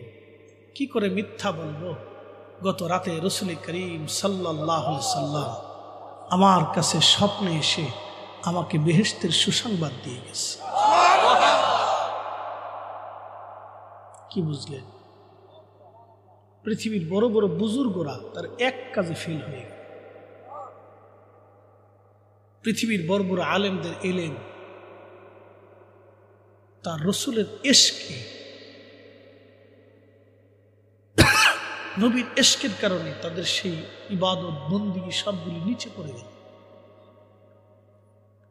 কি করে মিথ্যা বলবো? গত রাতে রসুল করিম সাল্লাল্লাহু আলাইহি সাল্লাম আমার কাছে স্বপ্নে এসে আমাকে বেহেশতের সুসংবাদ দিয়ে গেছে। কি বুঝলেন? পৃথিবীর বড় বড় বুজুর্গরা তার এক কাজে ফেল হয়ে গেল। পৃথিবীর বড় বড় আলেমদের এলেন তার রসুলের ইশকে, নবীর ইশকের কারণে তাদের সেই ইবাদত বন্দেগী সবগুলি নিচে পড়ে গেল।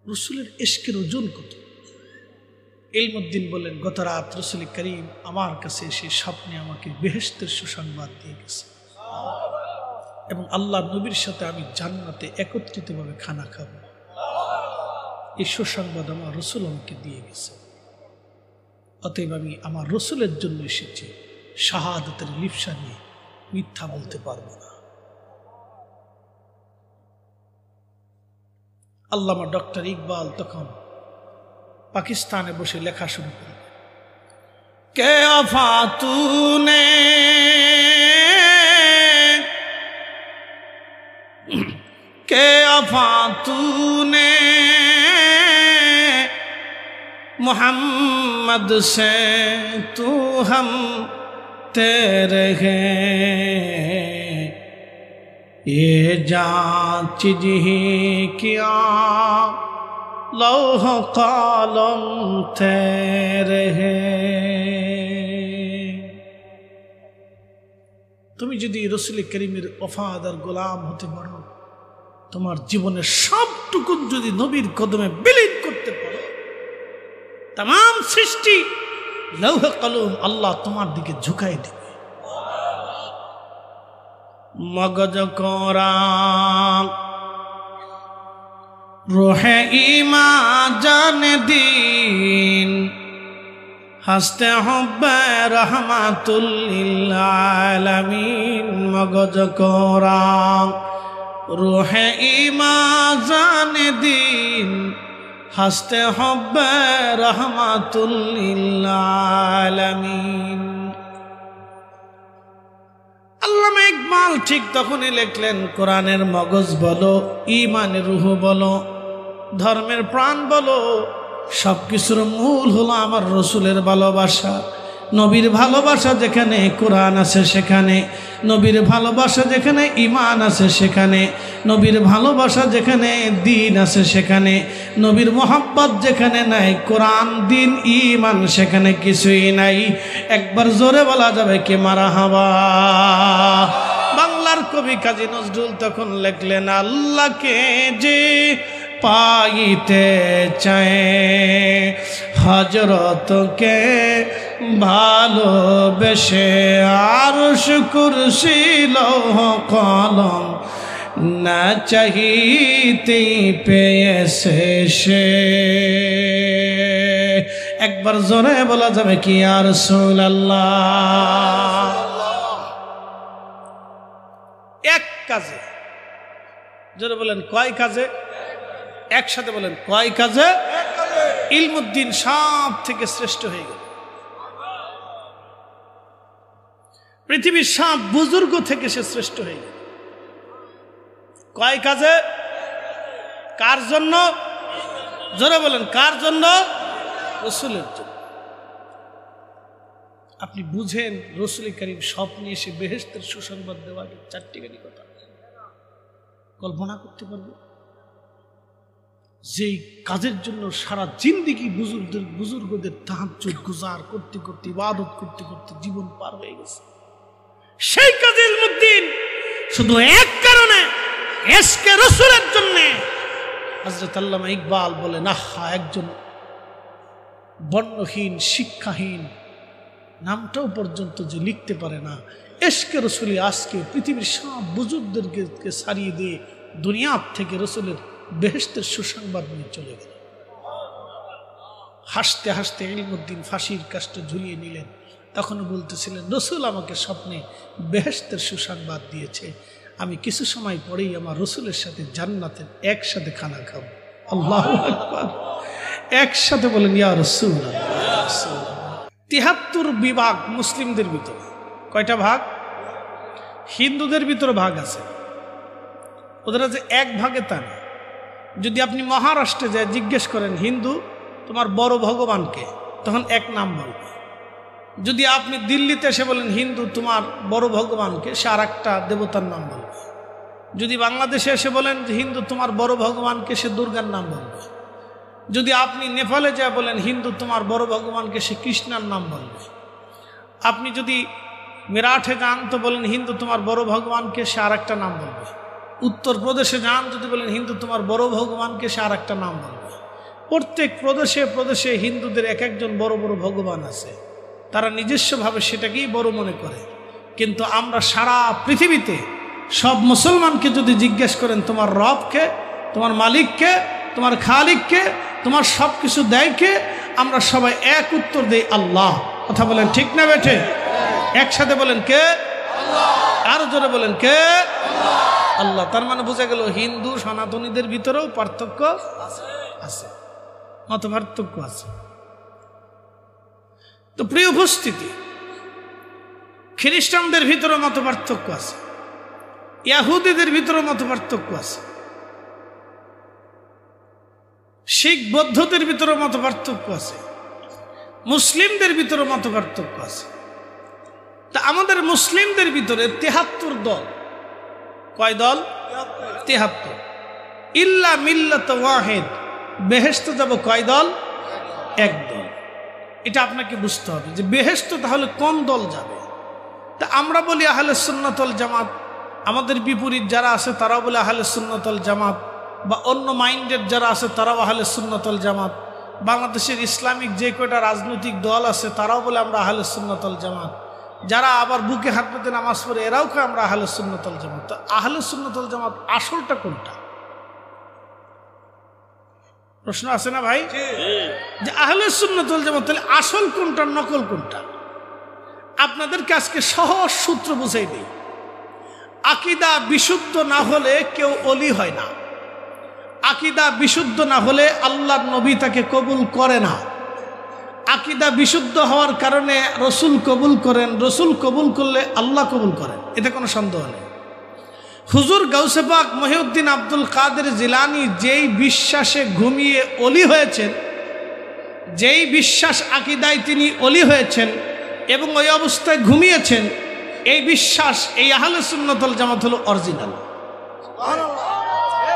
রসুলের ইশকের ওজন কত! ইলমুদ্দিন বলেন, গত রাত রসুল করিম আমার কাছে এসে স্বপ্নে আমাকে বেহেশতের সুসংবাদ দিয়ে গেছে এবং আল্লাহ নবীর সাথে আমি জান্নাতে একত্রিতভাবে খানা খাবো। এই সুসংবাদ আমার রসুল আমাকে দিয়ে গেছে। অতএব আমি আমার রসুলের জন্য এসেছি, শাহাদাতের লিপ্সা নিয়ে মিথ্যা বলতে পারবো না। আল্লামা ডক্টর ইকবাল তখন পাকিস্তানে বসে লেখা শুরু করে, কে আফা তুনে কে আফা তুনে मोहम्मद से तू हम तेरे हैं, ये जांच ही किया लौह कलम तेरे हैं। তুমি যদি রসুল করিমের ওফাদার গোলাম হতে পারো, তোমার জীবনের সবটুকু যদি নবীর কদমে বিলীন করতে পারো, तमाम सृष्टि लौह कलम अल्लाह तुम्हार दिके झुकाई देवे। मगज कोरान रूहे ईमान जान दीन हस्ते हुब्बे रहमतुल लिल आलमीन। मगज कोरान रूहे ईमान जान दीन हस्ते हुब्बे रहमतुल लिल आलमीन। আল্লামা ইকবাল ঠিক তখনই লিখলেন, কোরআনের মগজ বলো, ঈমানের রূহ বলো, ধর্মের প্রাণ বলো, সবকিছুর মূল হলো আমার রসুলের ভালোবাসা। নবীর ভালোবাসা যেখানে কোরআন আছে সেখানে, নবীর ভালোবাসা যেখানে ঈমান আছে সেখানে, নবীর ভালোবাসা যেখানে দ্বীন আছে সেখানে, নবীর মোহাব্বত যেখানে নাই, কোরআন দ্বীন ঈমান সেখানে কিছুই নাই। একবার জোরে বলা যাবে কি মারহাবা। বাংলার কবি কাজী নজরুল তখন লিখলেন, আল্লাহকে যে পাইতে চায় হযরতকে ভালোবেসে আরশ কুরসি লৌহ কলম না চাহিতে পেয়েছে সে। একবার জোরে বলা যাবে কি ইয়া রাসূলুল্লাহ। এক কাজে, জোরে বলেন কয় কাজে? একসাথে বলেন কয় কাজে? ইলমুদ্দিন সব থেকে শ্রেষ্ঠ হয়ে গেল। পৃথিবীর সব বুজুর্গ থেকে সে শ্রেষ্ঠ হয়ে গেল। কয় কাজে? কার জন্য? জোরে বলেন কার জন্য? রসুলের জন্য। আপনি বুঝেন রসুল করিম স্বপ্নে এসে বেহেশতের সুসংবাদ দেওয়া চারটিখানি কথা কল্পনা করতে পারবে? যেই কাজের জন্য সারা জিন্দেগি বুজুর্গদের তাহাজ্জুদ গুজার করতে করতে ইবাদত করতে করতে জীবন পার হয়ে গেছে, সেই কাজে ইলমুদ্দিন শুধু এক কারণে, ইশকে রাসূলের জন্য। হযরত আল্লামা ইকবাল বলেন, আহা, একজন বর্ণহীন শিক্ষাহীন নামটাও পর্যন্ত যে লিখতে পারে না, ইশকে রাসূলি আজকে পৃথিবীর সব বুজুর্গদেরকে ছাড়িয়ে দিয়ে দুনিয়া থেকে রাসূলের বেহেশতের সুসংবাদ নিয়ে চলে গেল। হাসতে হাসতে ইলমুদ্দিন ফাঁসির কাষ্টে ঝুলিয়ে নিলেন। তখনও বলতেছিলেন, রসুল আমাকে স্বপ্নে বেহেশতের সুসংবাদ দিয়েছে, আমি কিছু সময় পরেই আমার রসুলের সাথে জান্নাতের একসাথে খানা খাবো। আল্লাহু আকবার। একসাথে বলেন ইয়া রাসূলুল্লাহ। ৭৩ বিভাগ মুসলিমদের ভিতরে। কয়টা ভাগ? হিন্দুদের ভিতরে ভাগ আছে। ওদের যে এক ভাগে তা না। যদি আপনি মহারাষ্ট্রে যায় জিজ্ঞেস করেন, হিন্দু তোমার বড় ভগবানকে, তখন এক নাম বলবে। যদি আপনি দিল্লিতে এসে বলেন হিন্দু তোমার বড় ভগবানকে, সে আর একটা দেবতার নাম বলবে। যদি বাংলাদেশে এসে বলেন যে হিন্দু তোমার বড় ভগবানকে, সে দুর্গার নাম বলবে। যদি আপনি নেপালে যা বলেন হিন্দু তোমার বড় ভগবানকে, সে কৃষ্ণার নাম বলবে। আপনি যদি মেরাঠে যান তো বলেন হিন্দু তোমার বড় ভগবানকে, সে আর একটা নাম বলবে। উত্তরপ্রদেশে যান যদি বলেন হিন্দু তোমার বড় ভগবানকে, সে আর একটা নাম বলবে। প্রত্যেক প্রদেশে প্রদেশে হিন্দুদের এক একজন বড় বড় ভগবান আছে, তারা নিজস্বভাবে সেটাকেই বড় মনে করে। কিন্তু আমরা সারা পৃথিবীতে সব মুসলমানকে যদি জিজ্ঞেস করেন তোমার রবকে, তোমার মালিককে, তোমার খালিককে, তোমার সব কিছু দেয়কে, আমরা সবাই এক উত্তর দেই আল্লাহ। কথা বলেন ঠিক না বেঠে? একসাথে বলেন কে? আরো জোরে বলেন কে? আল্লাহ। তার মানে বোঝা গেল হিন্দু সনাতনীদের ভিতরেও পার্থক্য আছে, মত পার্থক্য আছে। তো প্রিয় উপস্থিতি, খ্রিস্টানদের ভিতরে মত পার্থক্য আছে, ইহুদিদের ভিতরে মত পার্থক্য আছে, শিখ বৌদ্ধদের ভিতরে মত পার্থক্য আছে, মুসলিমদের ভিতরে মত পার্থক্য আছে। তা আমাদের মুসলিমদের ভিতরে 73 দল। কয় দল? 73। ইল্লা মিল্লাত ওয়াহিদ, বেহেশতে যাব কয় দল? এক দল। এটা আপনাকে বুঝতে হবে যে বেহেশত তাহলে কোন দল যাবে। তা আমরা বলি আহলে সুন্নাত ওয়াল জামাত, আমাদের বিপরীত যারা আছে তারাও বলে আহলে সুন্নাত ওয়াল জামাত, বা অন্য মাইন্ডেড যারা আছে তারাও আহলে সুন্নাত ওয়াল জামাত। বাংলাদেশের ইসলামিক যে কয়টা রাজনৈতিক দল আছে তারাও বলে আমরা আহলে সুন্নাত ওয়াল জামাত। যারা আবার বুকে হাত পেতে নামাজ পড়ে এরাও কয় আমরা আহলে সুন্নাত ওয়াল জামাত। তো আহলে সুন্নাত ওয়াল জামাত আসলটা কোনটা? প্রশ্ন আছে না ভাই? যে আহলে সুন্নাত ওয়াল জামাত তাহলে আসল কোনটা, নকল কোনটা? আপনাদেরকে আজকে সহজ সূত্র বুঝাই দেই। আকীদা বিশুদ্ধ না হলে কেউ ওলি হয় না। আকীদা বিশুদ্ধ না হলে আল্লাহর নবী তাকে কবুল করে না। আকীদা বিশুদ্ধ হওয়ার কারণে রসুল কবুল করেন, রসুল কবুল করলে আল্লাহ কবুল করেন, এতে কোনো সন্দেহ নেই। হুজুর গাউসে পাক মহিউদ্দিন আব্দুল কাদের জিলানী যেই বিশ্বাসে ঘুমিয়ে অলি হয়েছেন, যেই বিশ্বাস আকীদায় তিনি অলি হয়েছেন এবং ওই অবস্থায় ঘুমিয়েছেন, এই বিশ্বাস এই আহলে সুন্নাত ওয়াল জামাত হলো অরিজিনাল।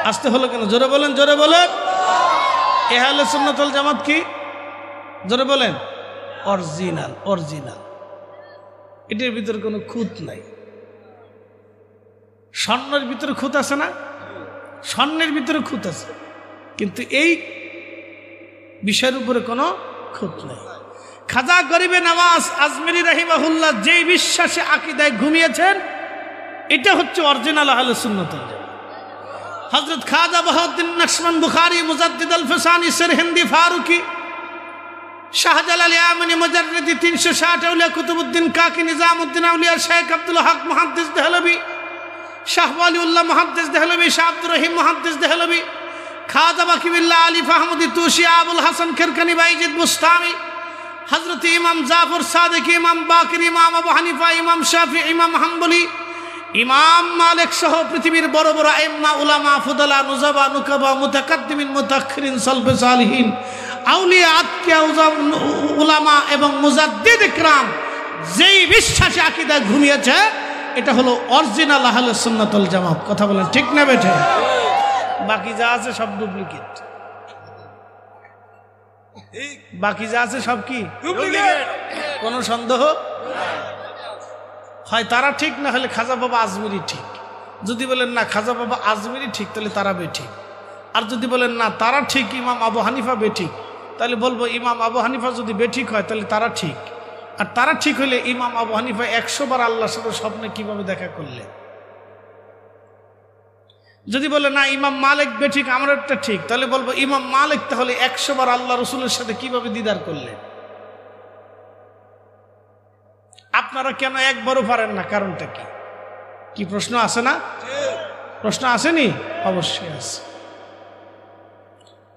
আসতে হলো কেন? জোরে বলেন, জোরে বলেন। এই আহলে সুন্নাত ওয়াল জামাত কি? জোরে বলেন। Original, original. এটার ভিতরে কোনো খুঁত নাই। স্বর্ণের ভিতরে খুঁত আছে না? স্বর্ণের ভিতরে খুঁত আছে, কিন্তু এই বিষয়ের উপরে কোনো খুঁত নাই। খাজা গরিবে নওয়াজ আজমেরি রাহিমাহুল্লাহ যেই বিশ্বাসে আকীদায় ঘুমিয়েছেন, এটা হচ্ছে অরিজিনাল আহলে সুন্নাত ওয়াল জামাত। হযরত খাজা বাহাউদ্দিন নকশবন্দ বুখারী, মুজাদ্দিদ আল ফসানি, সিরহিন্দি ফারুকি, শাহজালাল ইয়ামানি, মুজাররিদি 360 আউলিয়া, কুতুবউদ্দিন কাকি, নিজামউদ্দিন আউলিয়া, শেখ আব্দুল হক মুহাদ্দিস দেহলভী, শাহ ওয়ালিউল্লাহ মুহাদ্দিস দেহলভী, শাহ আব্দুর রহিম মুহাদ্দিস দেহলভী, খাজা বাকিবিল্লাহ আলী ফাহমুদি তুশি, আবুল হাসান খেরকানি, বাইজিদ বুস্তামি, হযরত ইমাম জাফর সাদিক, ইমাম বাকির, ইমাম আবু হানিফা, ইমাম শাফি, ইমাম হাম্বলি, ইমাম মালিক সহ পৃথিবীর বড় বড় আইম্মা, উলামা, ফুদালা, নুজাবা, নুকাবা, মুতাকাদ্দিমিন, মুতাআখিরিন, সালফে সালিহিন, আউলিয়া, আতকিয়া, উলামা এবং মুজাদ্দিদ ইকরাম যেই বিশ্বাসে আকীদায় ঘুমিয়েছে, এটা হলো অরিজিনাল আহলে সুন্নাত ওয়াল জামাত। কথা বলেন ঠিক না বেঠে? বাকি যা আছে সব ডুপ্লিকেট। বাকি যা আছে সব কি? কোনো সন্দেহ হয় তারা ঠিক, না হলে খাজা বাবা আজমিরি ঠিক। যদি বলেন না খাজা বাবা আজমিরি ঠিক, তাহলে তারা বেঠিক। আর যদি বলেন না তারা ঠিক, ইমাম আবু হানিফা বেঠিক, তাহলে বলবো ইমাম আবু হানিফা যদি বেঠিক হয় তাহলে তারা ঠিক। আর তারা ঠিক হলে ইমাম আবু হানিফা 100 বার আল্লাহর সাথে স্বপ্নে কিভাবে দেখা করলে? যদি বলে না ইমাম মালিক বেঠিক, আমার একটা ঠিক, তাহলে বলবো ইমাম মালিক তাহলে 100 বার আল্লাহ রসুলের সাথে কিভাবে দিদার করলে? আপনারা কেন একবারও পারেন না? কারণটা কি? কি প্রশ্ন আছে না? প্রশ্ন আসেনি? অবশ্যই আছে।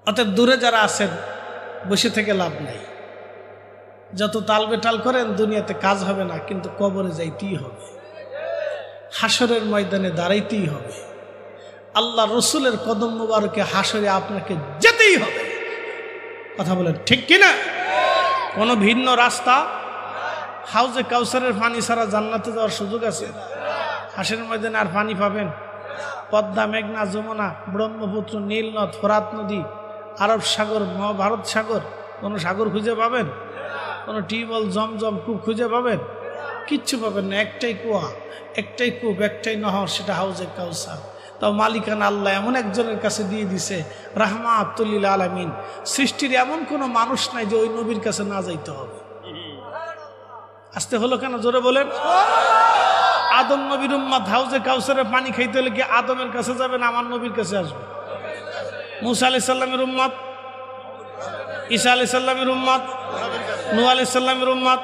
অতএব দূরে যারা আছেন বসে থেকে লাভ নাই। যত তাল বেটাল করেন দুনিয়াতে কাজ হবে না, কিন্তু কবরে যাইতেই হবে, হাসরের ময়দানে দাঁড়াইতেই হবে, আল্লাহ রসুলের কদম মুবারকে হাসরে আপনাকে যেতেই হবে। কথা বলেন ঠিক কিনা? কোনো ভিন্ন রাস্তা? হাউজে কাউসারের পানি ছাড়া জান্নাতে যাওয়ার সুযোগ আছে? হাসরের ময়দানে আর পানি পাবেন? পদ্মা, মেঘনা, যমুনা, ব্রহ্মপুত্র, নীল নদ, ফোরাত নদী, আরব সাগর, মহাভারত সাগর, কোনো সাগর খুঁজে পাবেন? কোনো টিউবওয়েল, জমজম, কূপ খুঁজে পাবেন? কিচ্ছু পাবেন না। একটাই কুয়া, একটাই কূপ, একটাই নহর, সেটা হাউজে কাউসার। তাও মালিকানা আল্লাহ এমন একজনের কাছে দিয়ে দিছে, রাহমাতুল লিল আলামিন। সৃষ্টির এমন কোনো মানুষ নাই যে ওই নবীর কাছে না যাইতে হবে। আসতে হলো কেন? জোরে বলেন। আদম নবীর উম্মত হাউজে কাউসারে পানি খাইতে হলে কি আদমের কাছে যাবে না আমার নবীর কাছে আসবে? মুসা আলাইহিস সালামের উম্মত, ঈসা আলাইহিস সালামের উম্মত, নূহ আলাইহিস সালামের উম্মত,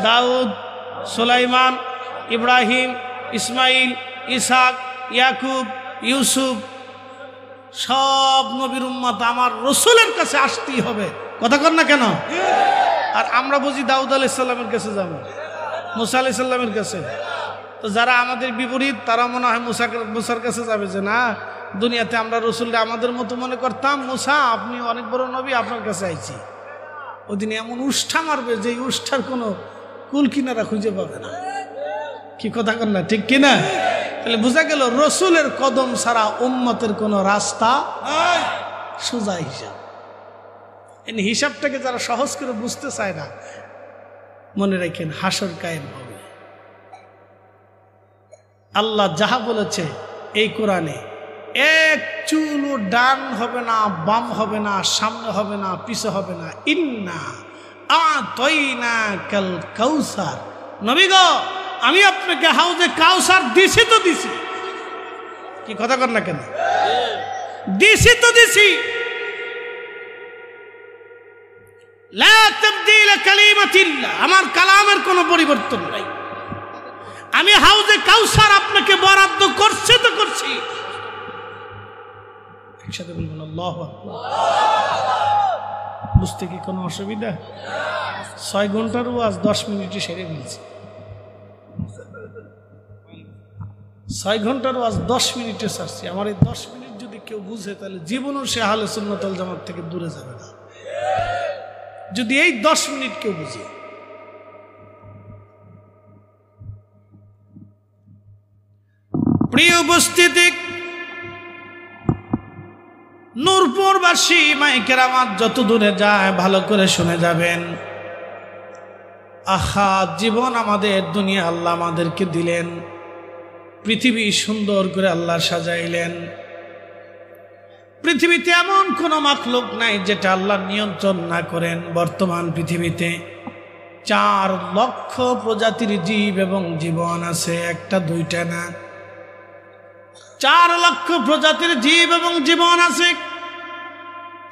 দাউদ, সুলাইমান, ইব্রাহিম, ইসমাইল, ইসহাক, ইয়াকুব, ইউসুফ, সব নবীর উম্মত আমার রসুলের কাছে আসতেই হবে। কথা কর না কেন? আর আমরা বুঝি দাউদ আলাইহিস সালামের কাছে যাবো, মুসা আলাইহিস সালামের কাছে। তো যারা আমাদের বিপরীত তারা মনে হয় মুসার কাছে যাবে, যে না দুনিয়াতে আমরা রসুলরা আমাদের মতো মনে করতাম, মুসা আপনি অনেক বড় নবী, আপনার কাছে আইছি। ওদিন এমন উষ্ঠা মারবে যে উষ্ঠার কোনো কুল কিনারা খুঁজে পাবে না। কি কথা কর না, ঠিক কিনা? তাহলে বোঝা গেল রসুলের কদম ছাড়া উম্মতের কোনো রাস্তা সোজা হিসাব। এই হিসাবটাকে যারা সহজ করে বুঝতে চায় না, মনে রাখেন হাসর কায়েম হবে। আল্লাহ যাহা বলেছে এই কোরআনে, এক চুলও ডান হবে না, বাম হবে না, সামনে হবে না, পিছে হবে না। ইন্না আতাইনাকাল কাউসার, নবী গো আমি আপনাকে হাউজে কাউসার দিছি তো দিছি। কি কথা কর না কেন? দিছি তো দিছি। লা তাবদীল কালিমাতিল্লাহ, আমার কালামের কোনো পরিবর্তন নাই। আমি হাউজে কাউসার আপনাকে বরাদ্দ করছি তো করছি। একসাথে বলবেন আল্লাহু আকবার। বুঝতে কি কোনো অসুবিধা? 6 ঘন্টার ওয়াজ 10 মিনিটে সেরে ফেলছি। 6 ঘন্টার ওয়াজ 10 মিনিটে সারছি। আমার এই 10 মিনিট যদি কেউ বুঝে তাহলে জীবনও সে আহলে সুন্নাত ওয়াল জামাত থেকে দূরে যাবে না। যদি এই 10 মিনিট কেউ বুঝে। প্রিয় উপস্থিতি, নূরপুরবাসী মাইকের আমার যত দূরে যায় ভালো করে শুনে যাবেন। আহা, জীবন আমাদের দুনিয়া আল্লাহ আমাদেরকে দিলেন, পৃথিবী সুন্দর করে আল্লাহ সাজাইলেন। পৃথিবীতে এমন কোনো মাখলুক নাই যেটা আল্লাহ নিয়ন্ত্রণ না করেন। বর্তমান পৃথিবীতে 4 লক্ষ প্রজাতির জীব এবং জীবন আছে, একটা দুইটা না। 4 লক্ষ প্রজাতির জীব এবং জীবন আছে।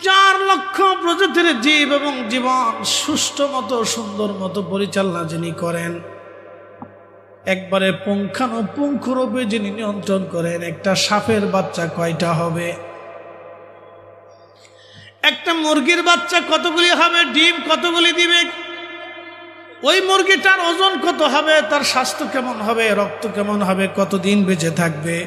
4 লক্ষ প্রজাতির জীব এবং জীবন সুষ্ঠু মতো সুন্দর মতো পরিচালনা যিনি করেন, একবারে পুঙ্খানুপুঙ্খরূপে যিনি নিয়ন্ত্রণ করেন। একটা সাপের বাচ্চা কয়টা হবে, একটা মুরগির বাচ্চা কতগুলি হবে, ডিম কতগুলি দিবে, ওই মুরগিটার ওজন কত হবে, তার স্বাস্থ্য কেমন হবে, রক্ত কেমন হবে, কতদিন বেঁচে থাকবে,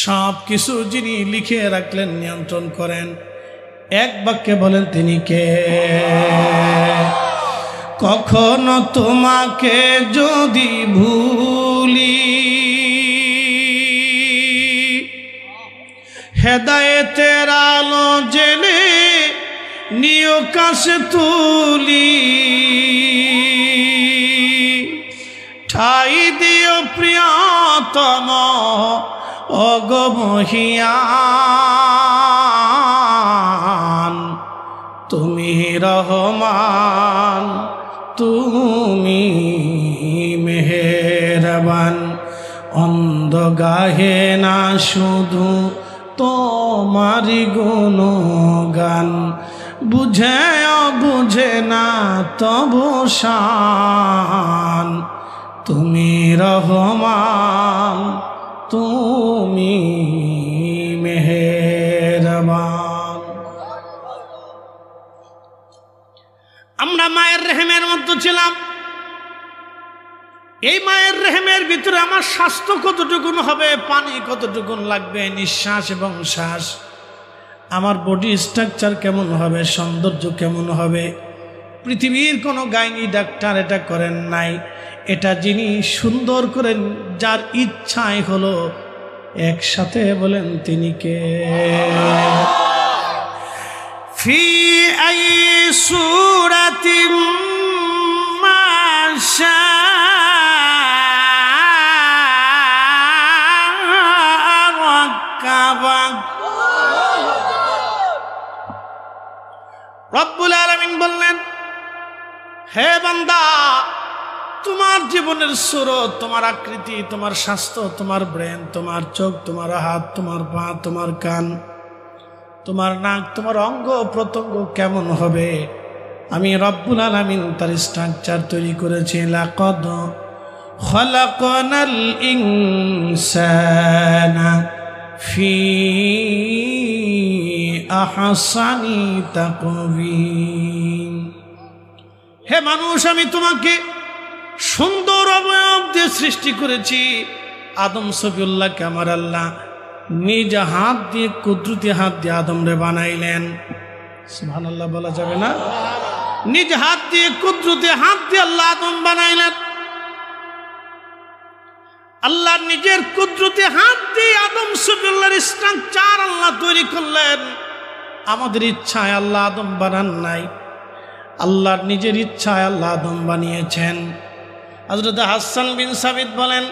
সব কিছু যিনি লিখে রাখলেন, নিয়ন্ত্রণ করেন। এক বাক্যে বলেন তিনি কে? কখনো তোমাকে যদি ভুলি, হেদায়েতের আলো জেলে নিয় কাছে তুলি, ঠাই দিও প্রিয়তম অগমহিয়ান, তুমি রহমান, তুমি মেহেরবান। অন্ধ গাহে না শুধু তোমারি গুণগান, বুঝে বুঝে না তবু শান, তুমি রহমান, তুমি মেহেরবান। আমরা মায়ের রেহেমের মধ্যে ছিলাম। এই মায়ের রেহেমের ভিতরে আমার স্বাস্থ্য কতটুকুন হবে, পানি কতটুকুন লাগবে, নিঃশ্বাস এবং শ্বাস, আমার বডি স্ট্রাকচার কেমন হবে, সৌন্দর্য কেমন হবে, পৃথিবীর কোনো গাইনি ডাক্তার এটা করেন নাই। এটা যিনি সুন্দর করেন, যার ইচ্ছায় হলো, একসাথে বলেন তিনি কে? ফি আই সূরাতিম মা শাআ রাক্কাবা। রব্বুল আলামিন বললেন, হে বান্দা, তোমার জীবনের সুরত, তোমার আকৃতি, তোমার স্বাস্থ্য, তোমার ব্রেন, তোমার চোখ, তোমার হাত, তোমার পা, তোমার কান, তোমার নাক, তোমার অঙ্গ প্রত্যঙ্গ কেমন হবে, আমি রব্বুল আলামিন তার স্ট্রাকচার তৈরি করেছি। লাকাদ খালাকনাল ইনসানা ফি আহসানি তাকওয়িম। হে মানুষ, আমি তোমাকে সুন্দর অবয়ব দিয়ে সৃষ্টি করেছি। আদম সফিউল্লাহকে আমার আল্লাহ নিজ হাত দিয়ে, কুদরতি হাত দিয়ে আদম রে বানাইলেন। সুবহানাল্লাহ বলা যাবে না? নিজ হাত দিয়ে, কুদরতি হাত দিয়ে আল্লাহ আদম বানাইলেন। আল্লাহ নিজের কুদরতি হাত দিয়ে আদম সফিউল্লাহর স্ট্রাকচার আল্লাহ তৈরি করলেন। আমাদের ইচ্ছায় আল্লাহ আদম বানান নাই, আল্লাহর নিজের ইচ্ছায় আল্লাহ আদম বানিয়েছেন। হযরত হাসান বিন সাবিত বলেন,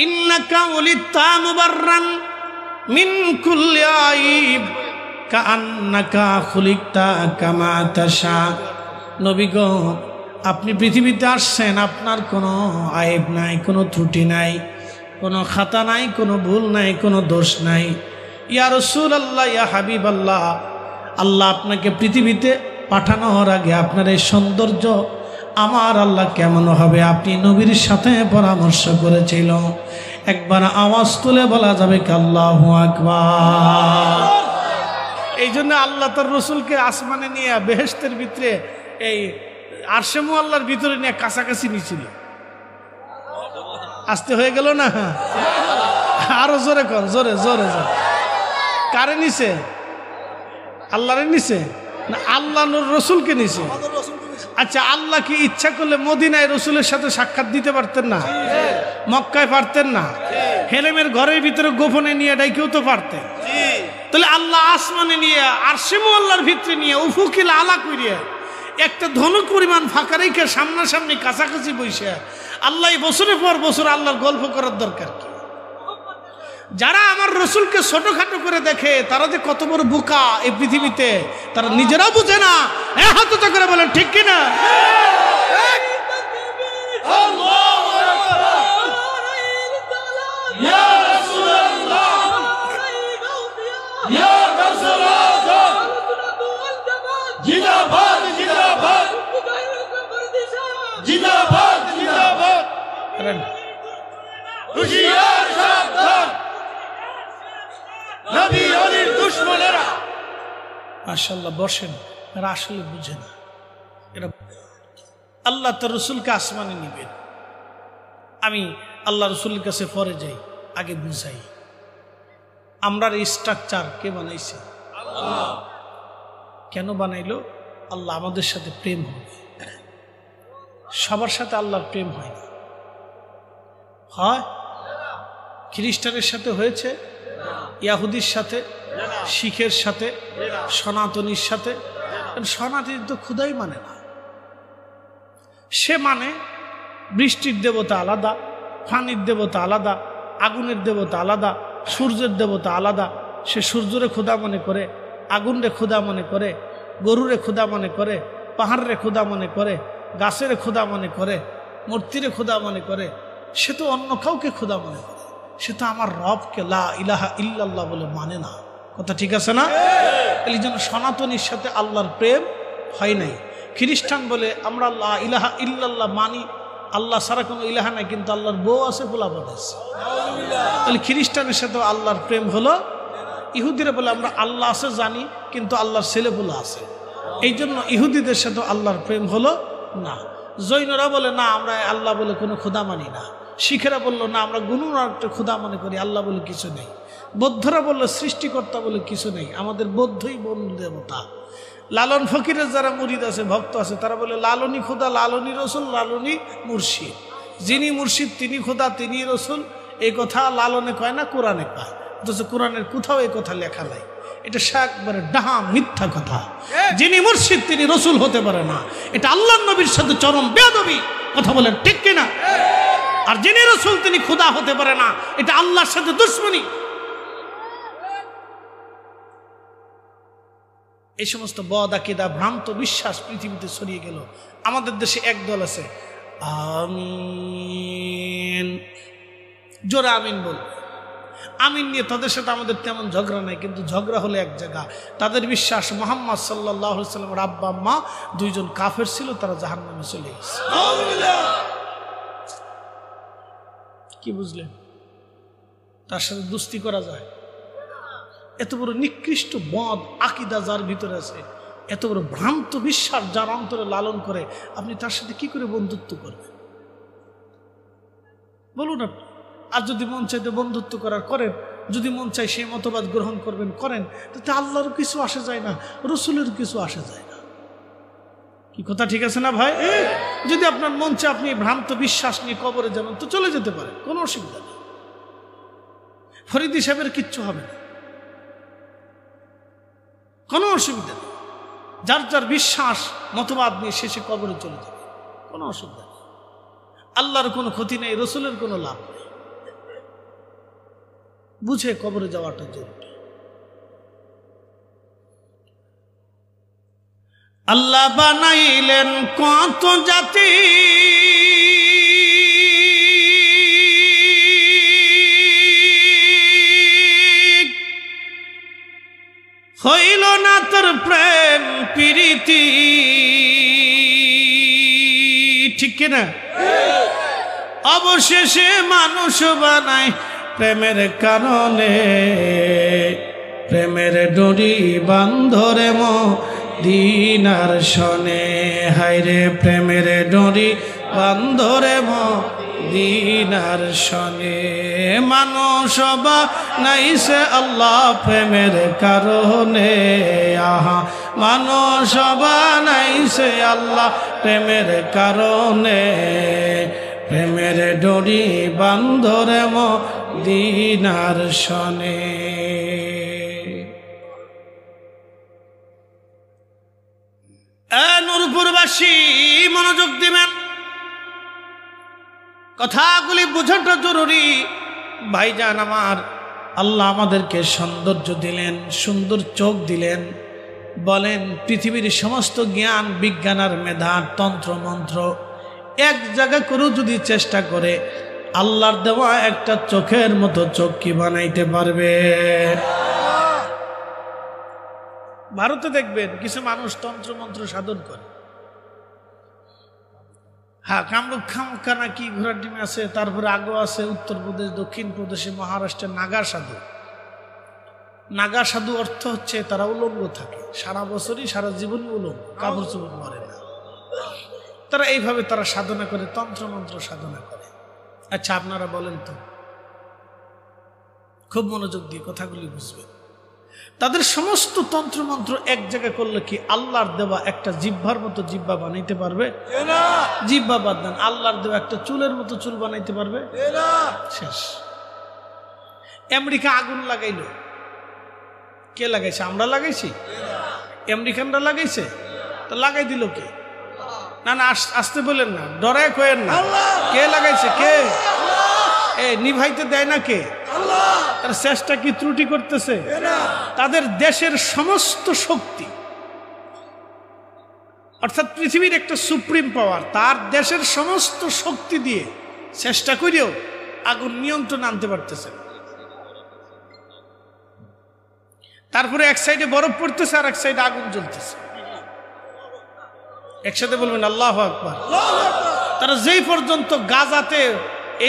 ইন্নাকা উলিতা মুবাররান মিন কুল্লি আইব কাআন্নাকা খুলিকতা কামা তাশা। নবী গো, আপনি পৃথিবীতে আসছেন, আপনার কোনো আইব নাই, কোনো ত্রুটি নাই, কোনো খাতা নাই, কোনো ভুল নাই, কোনো দোষ নাই। ইয়া রাসূলুল্লাহ, ইয়া হাবিবাল্লাহ, আল্লাহ আপনাকে পৃথিবীতে পাঠানো হওয়ার আগে আপনার এই সৌন্দর্য আমার আল্লাহ কেমন হবে আপনি নবীর সাথে পরামর্শ করেছিল। একবার আওয়াজ তুলে বলা যাবে কি আল্লাহু আকবার। এই জন্য আল্লাহ তার রসুলকে আসমানে নিয়ে বেহেশতের ভিতরে, এই আরশে মুআল্লার ভিতরে নিয়ে কাছাকাছি নিয়েছিল। আসতে হয়ে গেল না? আরো জোরে কর, জোরে জোরে জোরে। কারে নিছে? আল্লাহরে নিছে না আল্লাহ রসুলকে নিছে? আচ্ছা, আল্লাহ কি ইচ্ছা করলে মদিনায় রসুলের সাথে সাক্ষাৎ দিতে পারতেন না? মক্কায় পারতেন না? হেলেমের ঘরের ভিতরে গোপনে নিয়ে ডাইকেও তো পারতেন। তাহলে আল্লাহ আসমানে নিয়ে, আরশে মুআল্লার ভিতরে নিয়ে, উফুকিল আলা করিয়া একটা ধনুক পরিমাণ ফাঁকা রেখে সামনাসামনি কাছাকাছি বসে আল্লাহ বছরের পর বছর আল্লাহর গল্প করার দরকার কি? যারা আমার রসুলকে ছোটখাটো করে দেখে তারা যে কত বড় বোকা এই পৃথিবীতে তারা নিজেরাও বুঝে না। হাত উঁচু করে বলেন ঠিক কিনা? মাশাআল্লাহ, বসেন। এরা আসলে বুঝে না। এরা আল্লাহ তার রসুলকে আসমানে নিবেন। আমি আল্লাহ রসুলের কাছে পরে যাই, আগে বুঝাই আমরা এই স্ট্রাকচার কে বানাইছে? আল্লাহ। কেন বানাইলো? আল্লাহ আমাদের সাথে প্রেম হবে। সবার সাথে আল্লাহর প্রেম হয় না। হয়? খ্রিস্টানের সাথে হয়েছে, ইয়াহুদির সাথে, শিখের সাথে, সনাতনীর সাথে। সনাতনী তো খুদাই মানে না। সে মানে বৃষ্টির দেবতা আলাদা, পানির দেবতা আলাদা, আগুনের দেবতা আলাদা, সূর্যের দেবতা আলাদা। সে সূর্যরে খোদা মনে করে, আগুনরে খোদা মনে করে, গরুরে খোদা মনে করে, পাহাড়রে খোদা মনে করে, গাছের খোদা মনে করে, মূর্তিরে খোদা মনে করে। সে তো অন্য কাউকে খোদা মনে করে। সে তো আমার রবকে লা ইলাহা ইল্লাল্লাহ বলে মানে না। কথা ঠিক আছে না? এই জন্য সনাতনীর সাথে আল্লাহর প্রেম হয় নাই। খ্রিস্টান বলে আমরা লা ইলাহা ইল্লাল্লাহ মানি, আল্লাহ ছাড়া কোনো ইলাহা নাই, কিন্তু আল্লাহর বউ আছে, পোলাপান আছে। তাহলে খ্রিস্টানের সাথে আল্লাহর প্রেম হলো। ইহুদিরা বলে আমরা আল্লাহ আছে জানি, কিন্তু আল্লাহর ছেলেপুলা আছে। এই জন্য ইহুদিদের সাথে আল্লাহর প্রেম হলো না। জৈনরা বলে না, আমরা আল্লাহ বলে কোনো খোদা মানি না। শিখেরা বললো না, আমরা গুণুর একটা খোদা মনে করি, আল্লাহ বলে কিছু নেই। বৌদ্ধরা বললো সৃষ্টিকর্তা বলে কিছু নেই, আমাদের বৌদ্ধই বন্ধু দেবতা। লালন ফকিরের যারা মুরিদ আছে, ভক্ত আছে, তারা বলে লালনী খোদা, লালনী রসুল, লালনী মুর্শিদ। যিনি মুর্শিদ তিনি খোদা তিনি রসুল, এই কথা লালনে কয় না, কোরআনে কয়। অথচ কোরআনের কোথাও এই কথা লেখা নাই। এটা একবারে ডাহা মিথ্যা কথা। যিনি মুর্শিদ তিনি রসুল হতে পারে না, এটা আল্লাহর নবীর সাথে চরম বেয়াদবি। কথা বলেন ঠিক কিনা? আর যিনি রসুল তিনি খোদা হতে পারে না, এটা আল্লাহর সাথে দুশমনী। এই সমস্ত বদ আকীদা ভ্রান্ত বিশ্বাস পৃথিবীতে ছড়িয়ে গেল। আমাদের দেশে এক দল আছে, আমিন, জোরে আমিন বল। আমিন নিয়ে তাদের সাথে আমাদের তেমন ঝগড়া নাই, কিন্তু ঝগড়া হলে এক জায়গা। তাদের বিশ্বাস মুহাম্মদ সাল্লাল্লাহু আলাইহি ওয়াসাল্লামের আব্বা আম্মা দুইজন কাফের ছিল, তারা জাহান্নামে চলে গেছে। কি বুঝলেন? তার সাথে দুস্তি করা যায়? এত বড় নিকৃষ্ট বদ আকীদা যার ভিতরে আছে, এত বড় ভ্রান্ত বিশ্বাস যার অন্তরে লালন করে, আপনি তার সাথে কি করে বন্ধুত্ব করবেন বলুন আপনি? আর যদি মন চাইতে বন্ধুত্ব করার করেন, যদি মন চাই সেই মতবাদ গ্রহণ করবেন করেন, তাতে আল্লাহর কিছু আসে যায় না, রসুলের কিছু আসে যায় না। কি কথা ঠিক আছে না ভাই? যদি আপনার মন চায় আপনি ভ্রান্ত বিশ্বাস নিয়ে কবরে যাবেন, তো চলে যেতে পারেন, কোনো অসুবিধা নেই। ফরিদি সাহেবের কিচ্ছু হবে না, কোনো অসুবিধা নেই। যার যার বিশ্বাস মতবাদ নিয়ে শেষে কবরে চলে যাবে, কোনো অসুবিধা নেই। আল্লাহর কোনো ক্ষতি নেই, রসুলের কোনো লাভ নেই। বুঝে কবরে যাওয়াটা জরুরি। আল্লাহ বানাইলেন কত জাতি, হইল না তোর প্রেম প্রীতি, ঠিক কিনা? অবশেষে মানুষ বানায় প্রেমের কারণে, প্রেমের ডোরি বান্ধরে মদিনার শনে, হায়রে প্রেমের ডোরি বান্ধরে মদিনার শনে। মানুষ বানাইছে আল্লাহ প্রেমের কারণে, আহা মানুষ বানাইছে আল্লাহ প্রেমের কারণে, প্রেমের ডোরি বান্ধরে মদিনার শনে। নূরপুরবাসী মনোযোগ দিবেন, কথাগুলি বোঝাটা জরুরি। ভাইজান আমার, আল্লাহ আমাদেরকে সৌন্দর্য দিলেন, সুন্দর চোখ দিলেন। বলেন পৃথিবীর সমস্ত জ্ঞান বিজ্ঞান আর মেধা তন্ত্র মন্ত্র এক জায়গা করেও যদি চেষ্টা করে, আল্লাহর দেওয়া একটা চোখের মতো চোখ কি বানাইতে পারবে? ভারতে দেখবেন কিছু মানুষ তন্ত্র মন্ত্র সাধন করে। হ্যাঁ, কামরূপ খামখানা কি ঘোড়ার ডিমে আছে, তারপরে আগো আছে উত্তরপ্রদেশ, দক্ষিণ প্রদেশে, মহারাষ্ট্রের নাগা সাধু। নাগা সাধু অর্থ হচ্ছে তারা উলঙ্গ থাকে সারা বছরই, সারা জীবনই উলঙ্গ, কাপড় চোপড় পরে না। তারা এইভাবে তারা সাধনা করে, তন্ত্রমন্ত্র সাধনা করে। আচ্ছা আপনারা বলেন তো, খুব মনোযোগ দিয়ে কথাগুলি বুঝবেন। তাদের সমস্ত তন্ত্রমন্ত্র এক জায়গায় করলে কি আল্লাহর দেওয়া একটা জিহ্বার মতো জিহ্বা বানাইতে পারবে? জিহ্বা বাদ দেন, আল্লাহর দেওয়া একটা চুলের মতো চুল বানাইতে পারবে? শেষ। আমেরিকা আগুন লাগাইলো, কে লাগাইছে? আমরা লাগাইছি? আমেরিকানরা লাগাইছে? তো লাগাই দিল কে? না না, আসতে বলেন না, ডরায় কয়েন না। কে লাগাইছে? কে? নিভাইতে দেয় না কে? তার চেষ্টা কি ত্রুটি করতেছে? তাদের দেশের সমস্ত শক্তি, অর্থাৎ পৃথিবীর একটা সুপ্রিম পাওয়ার, তার দেশের সমস্ত শক্তি দিয়ে চেষ্টা করেও আগুন নিয়ন্ত্রণ আনতে পারতেছে। তারপরে এক সাইডে বরফ পড়তেছে আর এক সাইডে আগুন জ্বলতেছে। একসাথে বলবেন আল্লাহু আকবার। তারা যেই পর্যন্ত গাজাতে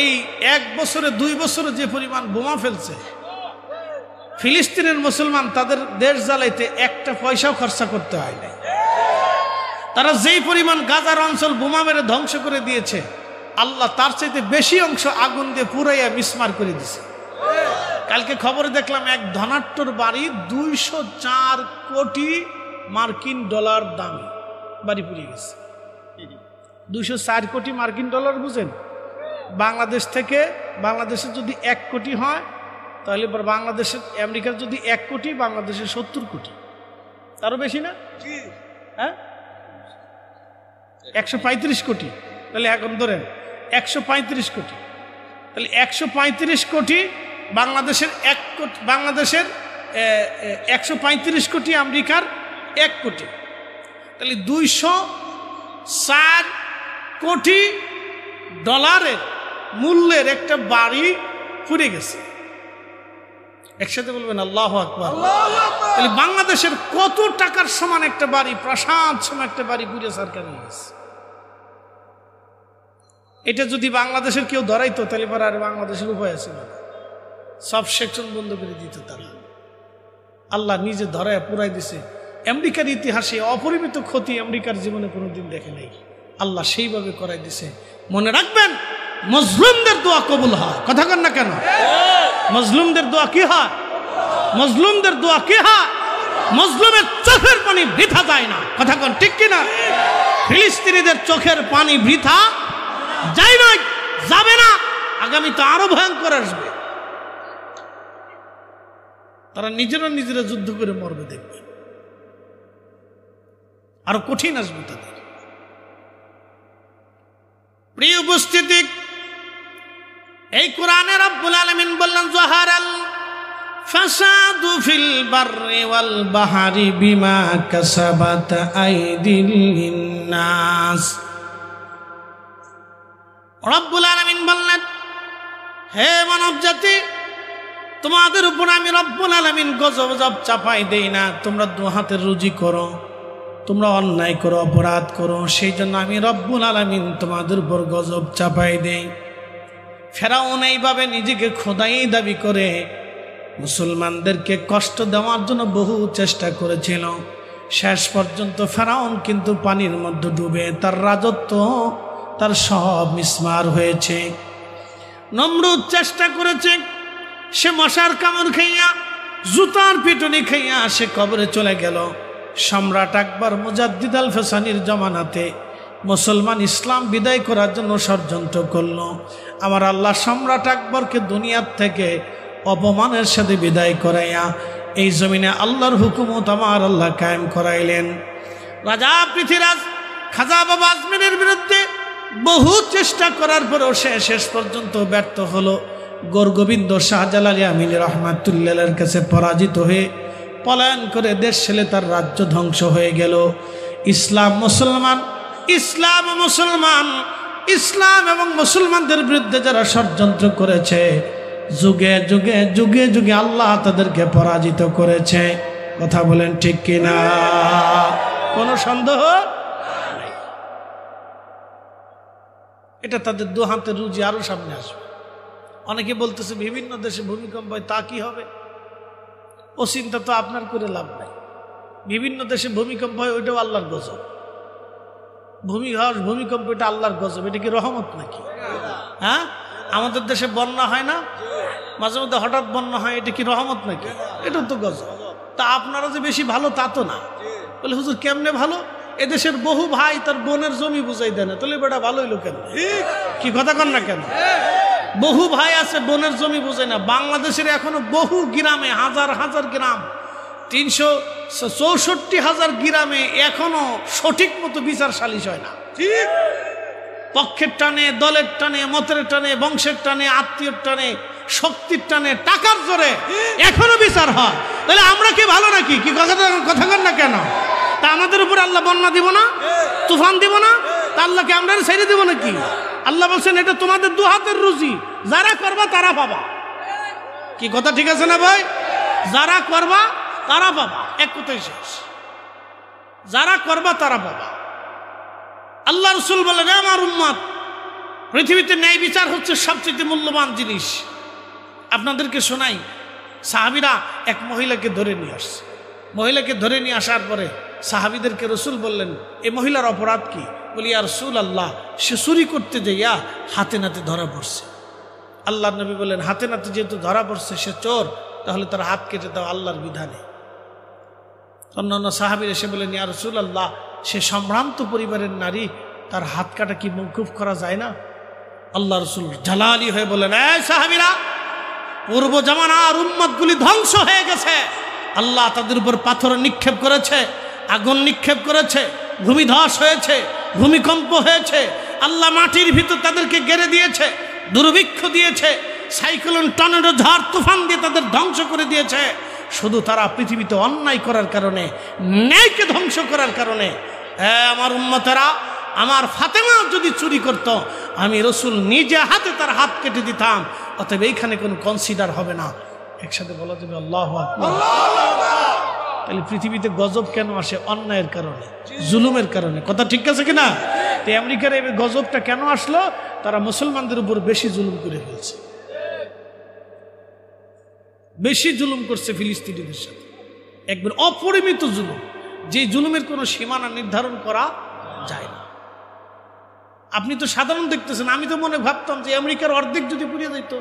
এই 1 বছরে 2 বছরে যে পরিমাণ বোমা ফেলছে, ফিলিস্তিনের মুসলমান তাদের দেশ জ্বালাইতে একটা পয়সাও খরচা করতে হয় না। তারা যেই পরিমাণ গাজার অঞ্চল বোমা মেরে ধ্বংস করে দিয়েছে, আল্লাহ তার চাইতে বেশি অংশ আগুন দিয়ে পুরাইয়া মিসমার করে দিছে। কালকে খবরে দেখলাম এক ধনাঢ্যর বাড়ি 204 কোটি মার্কিন ডলার দামি বাড়ি পুড়িয়ে গেছে। 204 কোটি মার্কিন ডলার বুঝেন? বাংলাদেশ থেকে, বাংলাদেশের যদি 1 কোটি হয় তাহলে বাংলাদেশের, আমেরিকার যদি 1 কোটি, বাংলাদেশের 70 কোটি, তারও বেশি না? হ্যাঁ, 135 কোটি। তাহলে এখন ধরেন 135 কোটি, তাহলে 135 কোটি বাংলাদেশের 1 কোটি, বাংলাদেশের 135 কোটি, আমেরিকার 1 কোটি, তাহলে 204 কোটি ডলারের মূল্যের একটা বাড়ি পুড়ে গেছে। একসাথে বলবেন আল্লাহু আকবার। তাহলে বাংলাদেশের কত টাকার সমান একটা বাড়ি, প্রাসাদ সমান একটা বাড়ি পুড়ে সরকার নিয়ে গেছে। এটা যদি বাংলাদেশের কেউ ধরাইতো তাহলে পরে আর বাংলাদেশের উপায় আছে না, সব সেকশন বন্ধ করে দিত তারা। আল্লাহ নিজে ধরায় পুরাই দিছে। আমেরিকার ইতিহাসে অপরিমিত ক্ষতি আমেরিকার জীবনে কোনোদিন দেখে নাই, আল্লাহ সেইভাবে করাই দিছে। মনে রাখবেন, মজলুমদের দোয়া কবুল হয়। কথা কন না কেন? মজলুমদের দোয়া কি হয়? মজলুমদের দোয়া কি হয়? মজলুমের চোখের পানি বৃথা যায় না। কথা কন ঠিক কিনা? ফিলিস্তিনিদের চোখের পানি বৃথা যায় না, যাবে না, আগামী তো আরো ভয়ঙ্কর আসবে। তারা নিজেরা নিজেরা যুদ্ধ করে মরবে, দেখবে আরো কঠিন আসবে তাদের। প্রিয় উপস্থিতি, এই কোরআনে রব্বুল আলামিন বললেন, যাহারাল ফাসাদু ফিল বাররি ওয়াল বাহরি বিমা কাসাবাত আইদিল নাস। রব্বুল আলামিন বললেন, হে মানব জাতি, তোমাদের উপর আমি রব্বুল আলামিন গজব চাপাই দেই না। তোমরা 2 হাতের রুজি করো, তোমরা অন্যায় করো, অপরাধ করো, সেই জন্য আমি রব্বুল আলামিন তোমাদের উপর গজব চাপাই দেই। ফেরাউন এইভাবে নিজেকে খোদাই দাবি করে মুসলমানদেরকে কষ্ট দেওয়ার জন্য বহু চেষ্টা করেছিল। শেষ পর্যন্ত ফেরাউন কিন্তু পানির মধ্যে ডুবে তার রাজত্ব, তার সব মিসমার হয়েছে। নমরুদ চেষ্টা করেছে, সে মশার কামড় খাইয়া, জুতার পিটুনি খাইয়া সে কবরে চলে গেল। সম্রাট আকবর মুজাদ্দিদ আল ফেসানির জমানাতে মুসলমান ইসলাম বিদায় করার জন্য ষড়যন্ত্র করল। আমার আল্লাহ সম্রাট আকবরকে দুনিয়ার থেকে অপমানের সাথে বিদায় করাইয়া এই জমিনে আল্লাহর হুকুমত আমার আল্লাহ কায়েম করাইলেন। রাজা পৃথ্বীরাজ খাজা বাবা আজমিরের বিরুদ্ধে বহু চেষ্টা করার পরেও সে শেষ পর্যন্ত ব্যর্থ হলো। গোরগোবিন্দ শাহজালাল আমিনী রহমাতুল্লাহের কাছে পরাজিত হয়ে পলায়ন করে দেশ ছেড়ে তার রাজ্য ধ্বংস হয়ে গেল। ইসলাম মুসলমান, ইসলাম মুসলমান, ইসলাম এবং মুসলমানদের বিরুদ্ধে যারা ষড়যন্ত্র করেছে, যুগে যুগে যুগে যুগে আল্লাহ তাদেরকে পরাজিত করেছে। কথা বলেন ঠিক কিনা? কোনো সন্দেহ নাই। এটা তাদের 2 হাতের রুজি আরো সামনে আসবে। অনেকে বলতেছে বিভিন্ন দেশে ভূমিকম্প হয়, তা কি হবে? ও চিন্তা তো আপনার করে লাভ নাই। বিভিন্ন দেশে ভূমিকম্প হয়, ওইটাও আল্লাহর গজব। ভূমিকম্প এটা আল্লাহর গজব, এটা কি রহমত নাকি? হ্যাঁ, আমাদের দেশে বন্যা হয় না, মাঝে মধ্যে হঠাৎ বন্যা হয়, এটা কি রহমত নাকি? এটা তো গজব। তা আপনারা যে বেশি ভালো তা তো না। বলে হুজুর কেমনে ভালো? এদেশের বহু ভাই তার বোনের জমি বুঝাই দেয় না, তাহলে বেটা ভালো হইলো কেন? কি কথা কন না কেন? বহু ভাই আছে বোনের জমি বুঝায় না। বাংলাদেশের এখনো বহু গ্রামে, হাজার হাজার গ্রাম, 364,000 গ্রামে এখনো সঠিক মতো বিচার সালিশ হয় না। ঠিক পক্ষের টানে, দলের টানে, মতের টানে, বংশের টানে, আত্মীয়র টানে, শক্তির টানে, টাকার জোরে এখনো বিচার হয়। তাহলে আমরা কি ভালো নাকি? কি কথা কন না কেন? তা আমাদের উপর আল্লাহ বন্যা দিব না, তুফান দিব না? তা আল্লাহকে আমরা ছেড়ে দিব নাকি? আল্লাহ বলছেন এটা তোমাদের 2 হাতের রুজি, যারা করবা তারা পাবা। কি কথা ঠিক আছে না ভাই? যারা করবা তারা পাবা, এক কথাই শেষ। যারা করবা তারা পাবা। আল্লাহ রাসূল বলেন, আমার উম্মত, পৃথিবীতে ন্যায় বিচার হচ্ছে সবচেয়ে মূল্যবান জিনিস। আপনাদেরকে শোনাই, সাহাবীরা এক মহিলাকে ধরে নিয়ে আসছে। মহিলাকে ধরে নিয়ে আসার পরে সাহাবীদেরকে রাসূল বললেন, এই মহিলার অপরাধ কি? বলি, ইয়া রাসূলুল্লাহ, সে চুরি করতে যাইয়া হাতে নাতে ধরা পড়ছে। আল্লাহর নবী বললেন, হাতে নাতে যেহেতু ধরা পড়ছে, সে চোর, তাহলে তার হাত কেটে দাও আল্লাহর বিধানে। অন্যান্য সাহাবীরা এসে বললেন, ইয়া রাসূলুল্লাহ, সে সম্ভ্রান্ত পরিবারের নারী, তার হাত কাটা কি মওকুফ করা যায় না? আল্লাহ রাসূল জালালি হয়ে বলেন, এই সাহাবীরা, পূর্ব জামানার উম্মতগুলি ধ্বংস হয়ে গেছে। আল্লাহ তাদের উপর পাথর নিক্ষেপ করেছে, আগুন নিক্ষেপ করেছে, ভূমিধস হয়েছে, ভূমিকম্প হয়েছে, আল্লাহ মাটির ভিতর তাদেরকে গেড়ে দিয়েছে, দুর্ভিক্ষ দিয়েছে, সাইক্লোন, টর্নেডো, ঝড় তুফান দিয়ে তাদের ধ্বংস করে দিয়েছে। শুধু তারা পৃথিবীতে অন্যায় করার কারণে, ন্যায়কে ধ্বংস করার কারণে। আমার উম্মতেরা, আমার ফাতেমা যদি চুরি করত, আমি রাসূল নিজে হাতে তার হাত কেটে দিতাম। অতএব এইখানে কোনো কনসিডার হবে না। একসাথে বলা যাবে আল্লাহু আকবার। তাহলে পৃথিবীতে গজব কেন আসে? অন্যায়ের কারণে, জুলুমের কারণে। কথা ঠিক আছে কিনা? তো আমেরিকার এই গজবটা কেন আসলো? তারা মুসলমানদের উপর বেশি জুলুম করে ফেলছে, বেশি জুলুম করছে ফিলিস্তিনিদের সাথে, একবার অপরিমিত জুলুম, যে জুলুমের কোনো সীমানা নির্ধারণ করা যায় না। আপনি তো সাধারণ দেখতেছেন, আমি তো মনে ভাবতাম যে আমেরিকার অর্ধেক যদি পুড়ে যেত,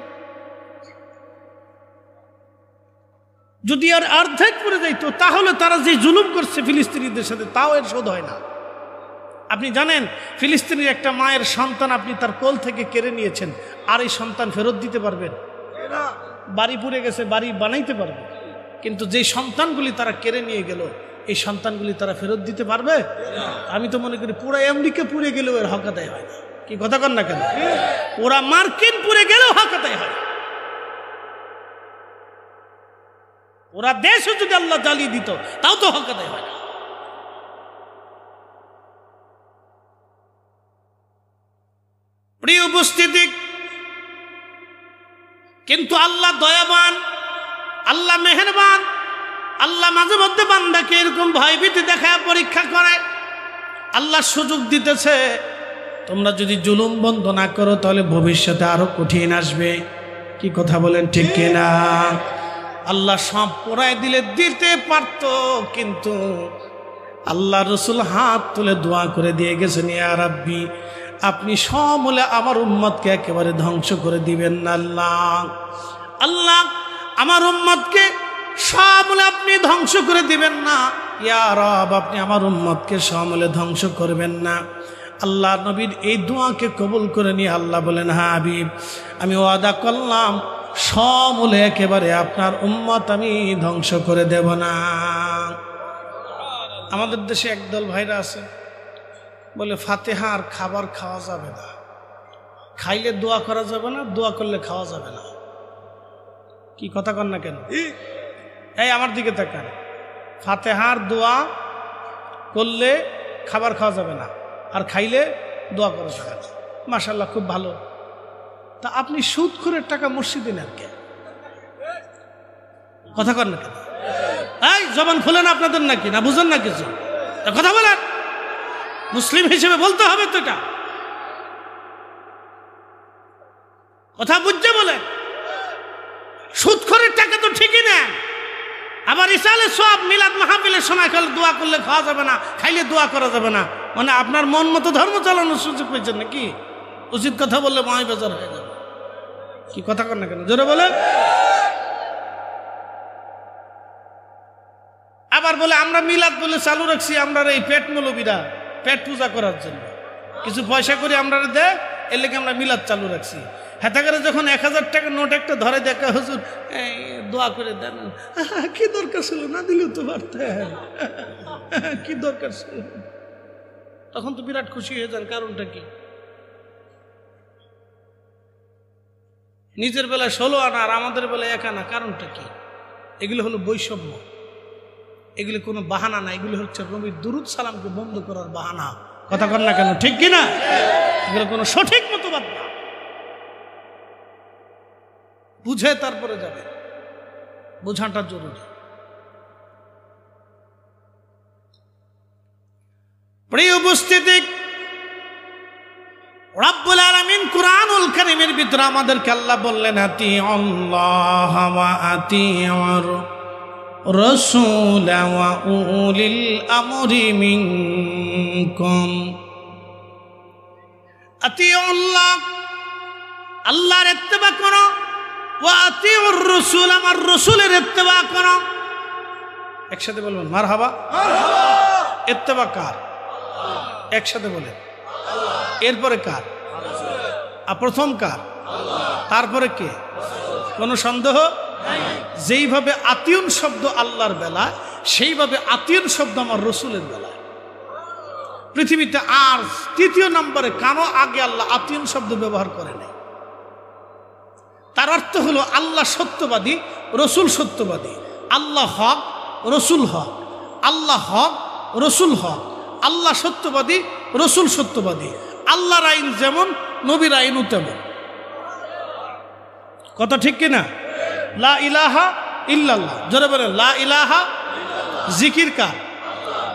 যদি আর অর্ধেক পুড়ে যেত, তাহলে তারা যে জুলুম করছে ফিলিস্তিনিদের সাথে, তাও এর শোধ হয় না। আপনি জানেন, ফিলিস্তিনির একটা মায়ের সন্তান আপনি তার কোল থেকে কেড়ে নিয়েছেন, আর এই সন্তান ফেরত দিতে পারবেন? বাড়ি পুড়ে গেছে, বাড়ি বানাইতে পারবে, কিন্তু যে সন্তানগুলি তারা কেড়ে নিয়ে গেল, এই সন্তানগুলি তারা ফেরত দিতে পারবে? আমি তো মনে করি পুরো আমেরিকা পুড়ে গেলেও এর হক আদায় হয় না। কি কথা কন না কেন? ওরা মার্কিন পুড়ে গেলেও হক আদায় হয়। ওরা দেশও যদি আল্লাহ জ্বালিয়ে দিত, তাও তো হক আদায় হয় না। প্রিয় উপস্থিতি, কিন্তু আল্লাহ দয়াবান, আল্লাহ মেহেরবান, আল্লাহ মাঝে মধ্যে বান্দাকে এরকম ভয়ভীতি দেখায় পরীক্ষা করে। আল্লাহ সুযোগ দিতেছে, তোমরা যদি জুলুম বন্ধ না করো তাহলে ভবিষ্যতে আরো কঠিন আসবে। কি কথা বলেন, ঠিক কিনা? আল্লাহ সব পড়ায় দিলে দিতে পারত, কিন্তু আল্লাহ রাসূল হাত তুলে দোয়া করে দিয়ে গেছেন, ইয়া রাব্বি, আপনি সমূলে আমার উম্মতকে একেবারে ধ্বংস করে দিবেন না। আল্লাহ, আল্লাহ আমার উম্মতকে সমূলে আপনি ধ্বংস করে দিবেন না। ইয়া রব, আপনি আমার উম্মতকে সমূলে ধ্বংস করবেন না। আল্লাহ নবীর এই দোয়াকে কবুল করে নিয়ে আল্লাহ বলেন, হ্যাঁ হাবিব, আমি ওয়াদা করলাম সমূলে একেবারে আপনার উম্মত আমি ধ্বংস করে দেব না। আমাদের দেশে একদল ভাইরা আছে, বলে ফাতিহা আর খাবার খাওয়া যাবে না, খাইলে দোয়া করা যাবে না, দোয়া করলে খাওয়া যাবে না। কি কথা কন না কেন? এই আমার দিকে তাকান, ফাতিহার দোয়া করলে খাবার খাওয়া যাবে না, আর খাইলে দোয়া করা যাবে না। মাশাআল্লাহ, খুব ভালো। তা আপনি সুদখোরের টাকা মসজিদে নেন কে? কথা কন না কেন? এই জবান খুলেন আপনাদের নাকি, না বুঝেন না কিছু? কথা বলেন, মুসলিম হিসেবে বলতে হবে তো এটা। কথা বুঝছে বলে, সুদখোরের টাকা তো ঠিকই নেন, আবার ইসালে সব মিলাদ মাহফিলের সময় খেলে দোয়া করলে খাওয়া যাবে না, খাইলে দোয়া করা যাবে না। মানে আপনার মন মতো ধর্ম চালানোর সুযোগ পেয়েছেন নাকি? উচিত কথা বললে মাই বেজার হয়ে যাবে। কি কথা কর না কেন, জোরে বলে। আবার বলে আমরা মিলাদ বলে চালু রাখছি, আমরা এই পেট মৌলবীরা পেট পূজা করার জন্য কিছু পয়সা করে আমরা দে, এর লেগে আমরা মিলাদ চালু রাখছি। হেতা করে যখন 1000 টাকার নোট একটা ধরে দেখা, হুজুর দোয়া করে দেন, কি দরকার ছিল, না দিলেও তো পারতেন, কি দরকার ছিল। তখন তো বিরাট খুশি হয়ে যান, কারণটা কি? নিজের বেলায় 16 আনা আর আমাদের বেলায় 1 আনা, কারণটা কি? এগুলো হলো বৈষম্য, এগুলো কোনো বাহানা না, এগুলো হচ্ছে নবীর দুরুদ সালামকে বন্ধ করার বাহানা। কথা কর না কেন, ঠিক কিনা? এগুলো কোনো সঠিক মতবাদ না, বুঝে তারপরে যাবে, বোঝাটা জরুরি। প্রিয় উপস্থিতি, রব্বুল আলামিন কুরআনুল কারীমের ভিতরে আমাদেরকে আল্লাহ বললেন, আতিউল্লাহ ওয়া আতিউর রাসূল ওয়া উলিল আমরি মিনকুম। আতিউল্লাহ, আল্লাহর ইত্তেবা করো, ওয়া আতিউর রাসূল, আমার রাসূলের ইত্তেবা করো। একসাথে বলবেন মারহাবা। ইত্তেবা কার? একসাথে বলেন। এরপরে কার? আর প্রথম কার? তারপরে কে? কোনো সন্দেহ? যেইভাবে আতিয়ান শব্দ আল্লাহর বেলা, সেইভাবে আতিয়ান শব্দ আমার রসুলের বেলা। পৃথিবীতে আর তৃতীয় নম্বরে কারো আগে আল্লাহ আতিয়ান শব্দ ব্যবহার করে নাই। তার অর্থ হলো আল্লাহ সত্যবাদী, রসুল সত্যবাদী। আল্লাহ হক, রসুল হক। আল্লাহ হক, রসুল হক। আল্লাহ সত্যবাদী, রসুল সত্যবাদী। আল্লাহর আইন যেমন, নবীর আইনও তেমন। কথা ঠিক কিনা? লা ইলাহা ইল্লাল্লাহ, জোরে বলেন লা ইলাহা। জিকির কার?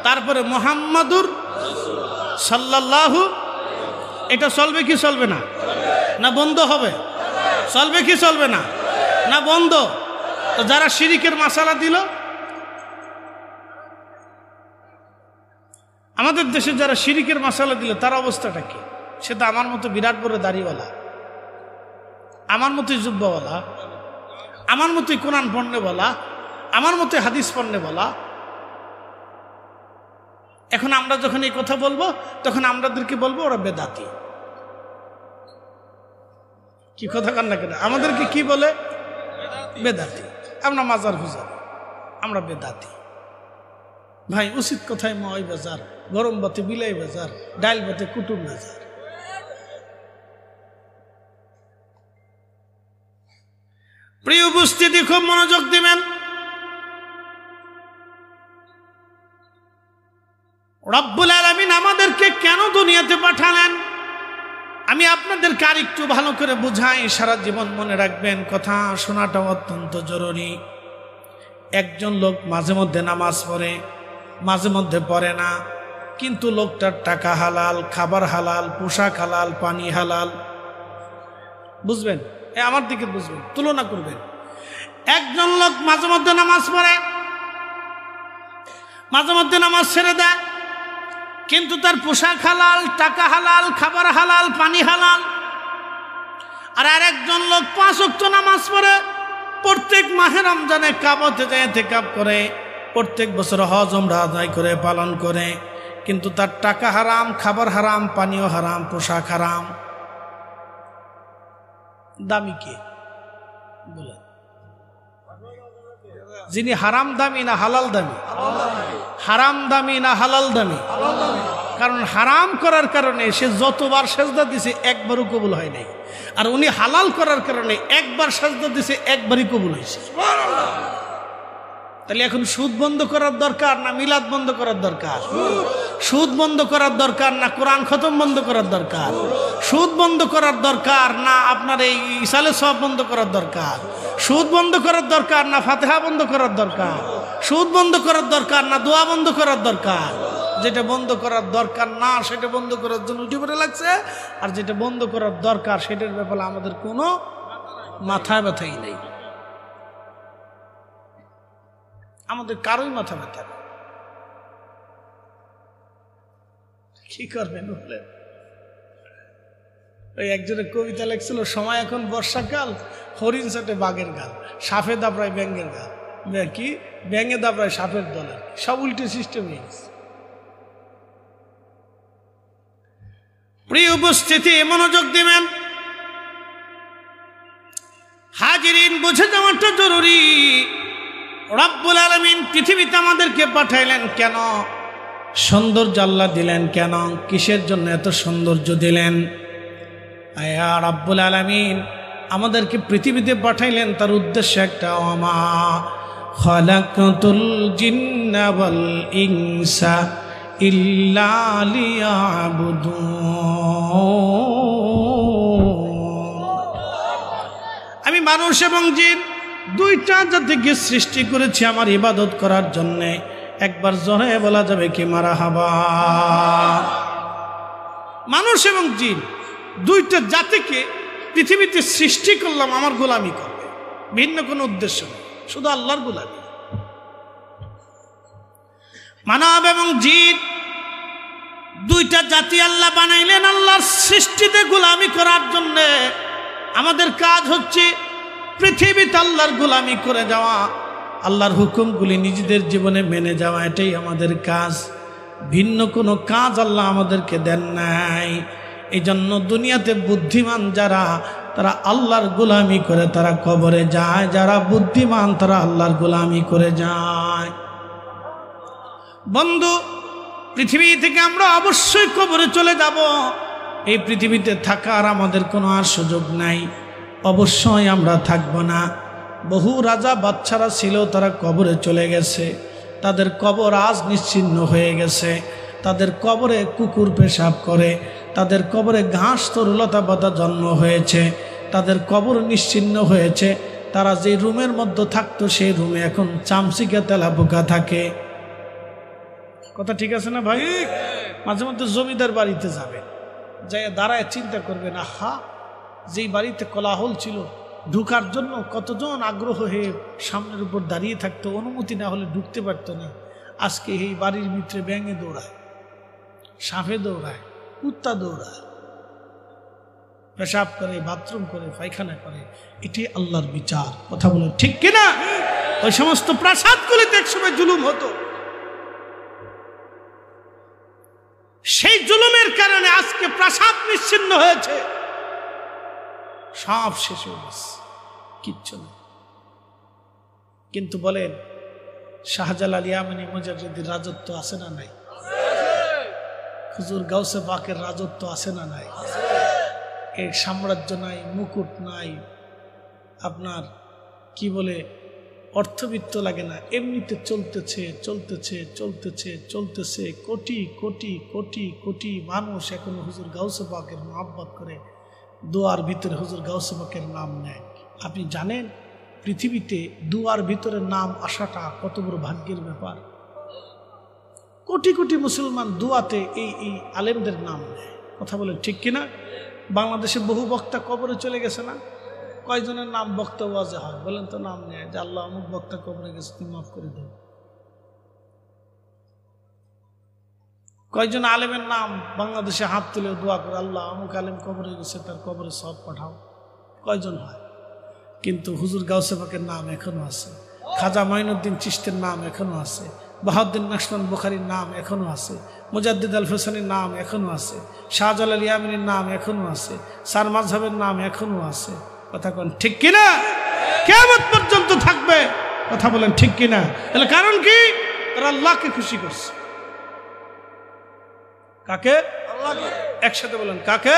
তারপরে মুহাম্মাদুর সাল্লাল্লাহু। এটা চলবে কি চলবে না? না বন্ধ হবে? চলবে কি চলবে না? না বন্ধ? তো যারা শিরিকের মাসালা দিল, আমাদের দেশে যারা শিরিকের মাসালা দিল, তার অবস্থাটা কি? সে তো আমার মতো বিরাট বড় দাড়িওয়ালা, আমার মতোই জুব্বাওয়ালা, আমার মতোই কোরআন পড়নে বলা, আমার মতোই হাদিস পড়নে বলা। এখন আমরা যখন এই কথা বলবো, তখন আমাদেরকে বলবো ওরা বেদাতি। কি কথা কান না কেন? আমাদেরকে কি বলে? বেদাতি। আমরা মাজার পূজা, আমরা বেদাতি। ভাই উচিত কথায় ময় বাজার, গরম বাতে বিলাই বাজার, ডাইল বাতে কুটুম বাজার। প্রিয় উপস্থিতি, খুব মনোযোগ দিবেন। রব্বুল আলামিন আমাদেরকে কেন দুনিয়াতে পাঠালেন, আমি আপনাদেরকে আর একটু ভালো করে বুঝাই, সারা জীবন মনে রাখবেন। কথা শোনাটা অত্যন্ত জরুরি। একজন লোক মাঝে মধ্যে নামাজ পড়ে, মাঝে মধ্যে পড়ে না, কিন্তু লোকটার টাকা হালাল, খাবার হালাল, পোশাক হালাল, পানি হালাল। বুঝবেন? আমার দিকে বুঝবেন, তুলনা করবেন। একজন লোক মাঝে মধ্যে নামাজ পড়ে, মাঝে মধ্যে নামাজ ছেড়ে দেয়, কিন্তু তার পোশাক হালাল, টাকা হালাল, খাবার হালাল, পানি হালাল। আর আরেকজন লোক 5 ওয়াক্ত নামাজ পড়ে, প্রত্যেক মাহে রমজানে কাবাতে যায় ইতিকাফ করে, প্রত্যেক বছর হজ উমরা আদায় করে পালন করে, কিন্তু তার টাকা হারাম, খাবার হারাম, পানিও হারাম, পোশাক হারাম। দামি কে বলেন? যিনি হারাম দামি না হালাল দামি? হারাম দামি না হালাল দামি? কারণ হারাম করার কারণে সে যতবার সেজদা দিছে একবারও কবুল হয় নাই, আর উনি হালাল করার কারণে একবার সেজদা দিছে, একবারই কবুল হয়েছে। তাহলে এখন সুদ বন্ধ করার দরকার না মিলাদ বন্ধ করার দরকার? সুদ বন্ধ করার দরকার না কোরআন খতম বন্ধ করার দরকার? সুদ বন্ধ করার দরকার না আপনার এই ইসালে সওয়াব বন্ধ করার দরকার? সুদ বন্ধ করার দরকার না ফাতিহা বন্ধ করার দরকার? সুদ বন্ধ করার দরকার না দোয়া বন্ধ করার দরকার? যেটা বন্ধ করার দরকার না সেটা বন্ধ করার জন্য উঠে পড়ে লাগছে, আর যেটা বন্ধ করার দরকার সেটার ব্যাপারে আমাদের কোনো মাথা ব্যথাই নেই। আমাদের কারোই মাথা ব্যথা নেই। কি করবেন বলেন? ওই একজনের কবিতা লেখছিল, সময় এখন বর্ষাকাল, হরিণ চাটে বাঘের গাল, সাপে দাবড়ায় ব্যাঙের গাল, কি ব্যাঙে দাবড়ায় সাপের দলের, সব উল্টে সিস্টেম হয়ে গেছে। প্রিয় উপস্থিতি, মনোযোগ দিবেন। হাজিরিন, বুঝে যাওয়াটা জরুরি। রব্বুল আলামিন পৃথিবীতে আমাদেরকে পাঠাইলেন কেন? সৌন্দর্য আল্লাহ দিলেন কেন? কিসের জন্য এত সৌন্দর্য দিলেন? আয়া রব্বুল আলামিন আমাদেরকে পৃথিবীতে পাঠাইলেন, তার উদ্দেশ্য একটা, ওমা খালাকাতুল জিন্না ওয়াল ইনসা ইল্লা লিয়াবুদুন। আমি মানুষ এবং জিন দুইটা জাতিকে সৃষ্টি করেছি আমার ইবাদত করার জন্যে। একবার জোরে বলা যাবে কি মারহাবা? মানুষ এবং জিন দুইটা জাতিকে পৃথিবীতে সৃষ্টি করলাম আমার গোলামি করবে, ভিন্ন কোনো উদ্দেশ্য নেই, শুধু আল্লাহর গোলামি। মানব এবং জিন দুইটা জাতি আল্লাহ বানাইলেন আল্লাহর সৃষ্টিতে গোলামি করার জন্যে। আমাদের কাজ হচ্ছে পৃথিবীতে আল্লাহর গোলামি করে যাওয়া, আল্লাহর হুকুমগুলি নিজেদের জীবনে মেনে যাওয়া, এটাই আমাদের কাজ। ভিন্ন কোনো কাজ আল্লাহ আমাদেরকে দেন নাই। এই জন্য দুনিয়াতে বুদ্ধিমান যারা, তারা আল্লাহর গোলামি করে তারা কবরে যায়। যারা বুদ্ধিমান তারা আল্লাহর গোলামি করে যায়। বন্ধু, পৃথিবী থেকে আমরা অবশ্যই কবরে চলে যাব। এই পৃথিবীতে থাকার আমাদের কোনো আর সুযোগ নাই, অবশ্যই আমরা থাকব না। বহু রাজা বাচ্চারা ছিল, তারা কবরে চলে গেছে, তাদের কবর আজ নিশ্চিহ্ন হয়ে গেছে। তাদের কবরে কুকুর পেশাব করে, তাদের কবরে ঘাস তরুলতা পাতা জন্ম হয়েছে, তাদের কবর নিশ্চিহ্ন হয়েছে। তারা যে রুমের মধ্যে থাকতো সেই রুমে এখন চামচিকা তেলা পোকা থাকে। কথা ঠিক আছে না ভাই? মাঝে মধ্যে জমিদার বাড়িতে যাবে, যাই দাঁড়ায় চিন্তা করবেন, আহা যেই বাড়িতে কোলাহল ছিল, ঢুকার জন্য কতজন আগ্রহ হয়ে সামনের উপর দাঁড়িয়ে থাকতো, অনুমতি না হলে ঢুকতে পারতো না। আজকে এই বাড়ির ভিতরে ব্যাঙে দৌড়ায়, সাপে দৌড়ায়, কুত্তা দৌড়ায়, পেশাব করে, বাথরুম করে, পায়খানা করে। এটি আল্লাহর বিচার। কথা বলে ঠিক কিনা? ওই সমস্ত প্রাসাদগুলিতে একসময় জুলুম হতো, সেই জুলুমের কারণে আজকে প্রাসাদ নিশ্চিহ্ন হয়েছে, সব শেষ হয়ে গেছে, কিচ্ছু নেই। কিন্তু বলেন, শাহজালাল ইয়ামানি মুজাদ্দিদের রাজত্ব আছে না নাই? হুজুর গাউসে পাকের রাজত্ব আছে না নাই? এর সাম্রাজ্য নাই, মুকুট নাই, আপনার কি বলে অর্থবিত্ত লাগে না, এমনিতে চলতেছে চলতেছে চলতেছে চলতেছে। কোটি কোটি কোটি কোটি মানুষ এখন হুজুর গাউসে পাকের মহব্বত করে, দোয়ার ভিতরে হুজুর গাউসে পাকের নাম নেয়। আপনি জানেন পৃথিবীতে দুয়ার ভিতরে নাম আসাটা কত বড় ভাগ্যের ব্যাপার? কোটি কোটি মুসলমান দুয়াতে এই আলেমদের নাম নেয়। কথা বলেন ঠিক কিনা? বাংলাদেশে বহু বক্তা কবরে চলে গেছে না? কয়জনের নাম বক্তা ওয়াজে হয় বলেন তো? নাম নেয় যে আল্লাহ অমুক বক্তা কবরে গেছে, তুমি মাফ করে দাও। কয়জন আলেমের নাম বাংলাদেশে হাত তুলে দোয়া করে, আল্লাহ অমুক আলেম কবরে গেছে, তার কবরে সব পাঠাও। কয়জন হয়? কিন্তু হুজুর গাউসে পাকের নাম এখনো আছে, খাজা মাইনুদ্দিন চিশতির নাম এখনো আছে, বাহাউদ্দিন নাশমান বুখারীর নাম এখনো আছে, মুজাদ্দিদ আল ফেসানির নাম এখনো আছে, শাহজালাল ইয়ামানির নাম এখনো আছে, সার মাযহাবের নাম এখনো আছে। কথা কোন ঠিক কিনা? কিয়ামত পর্যন্ত থাকবে। কথা বলেন ঠিক কিনা? তাহলে কারণ কি? তারা আল্লাহকে খুশি করছে। কাকে? আল্লাহকে। একসাথে বলেন কাকে?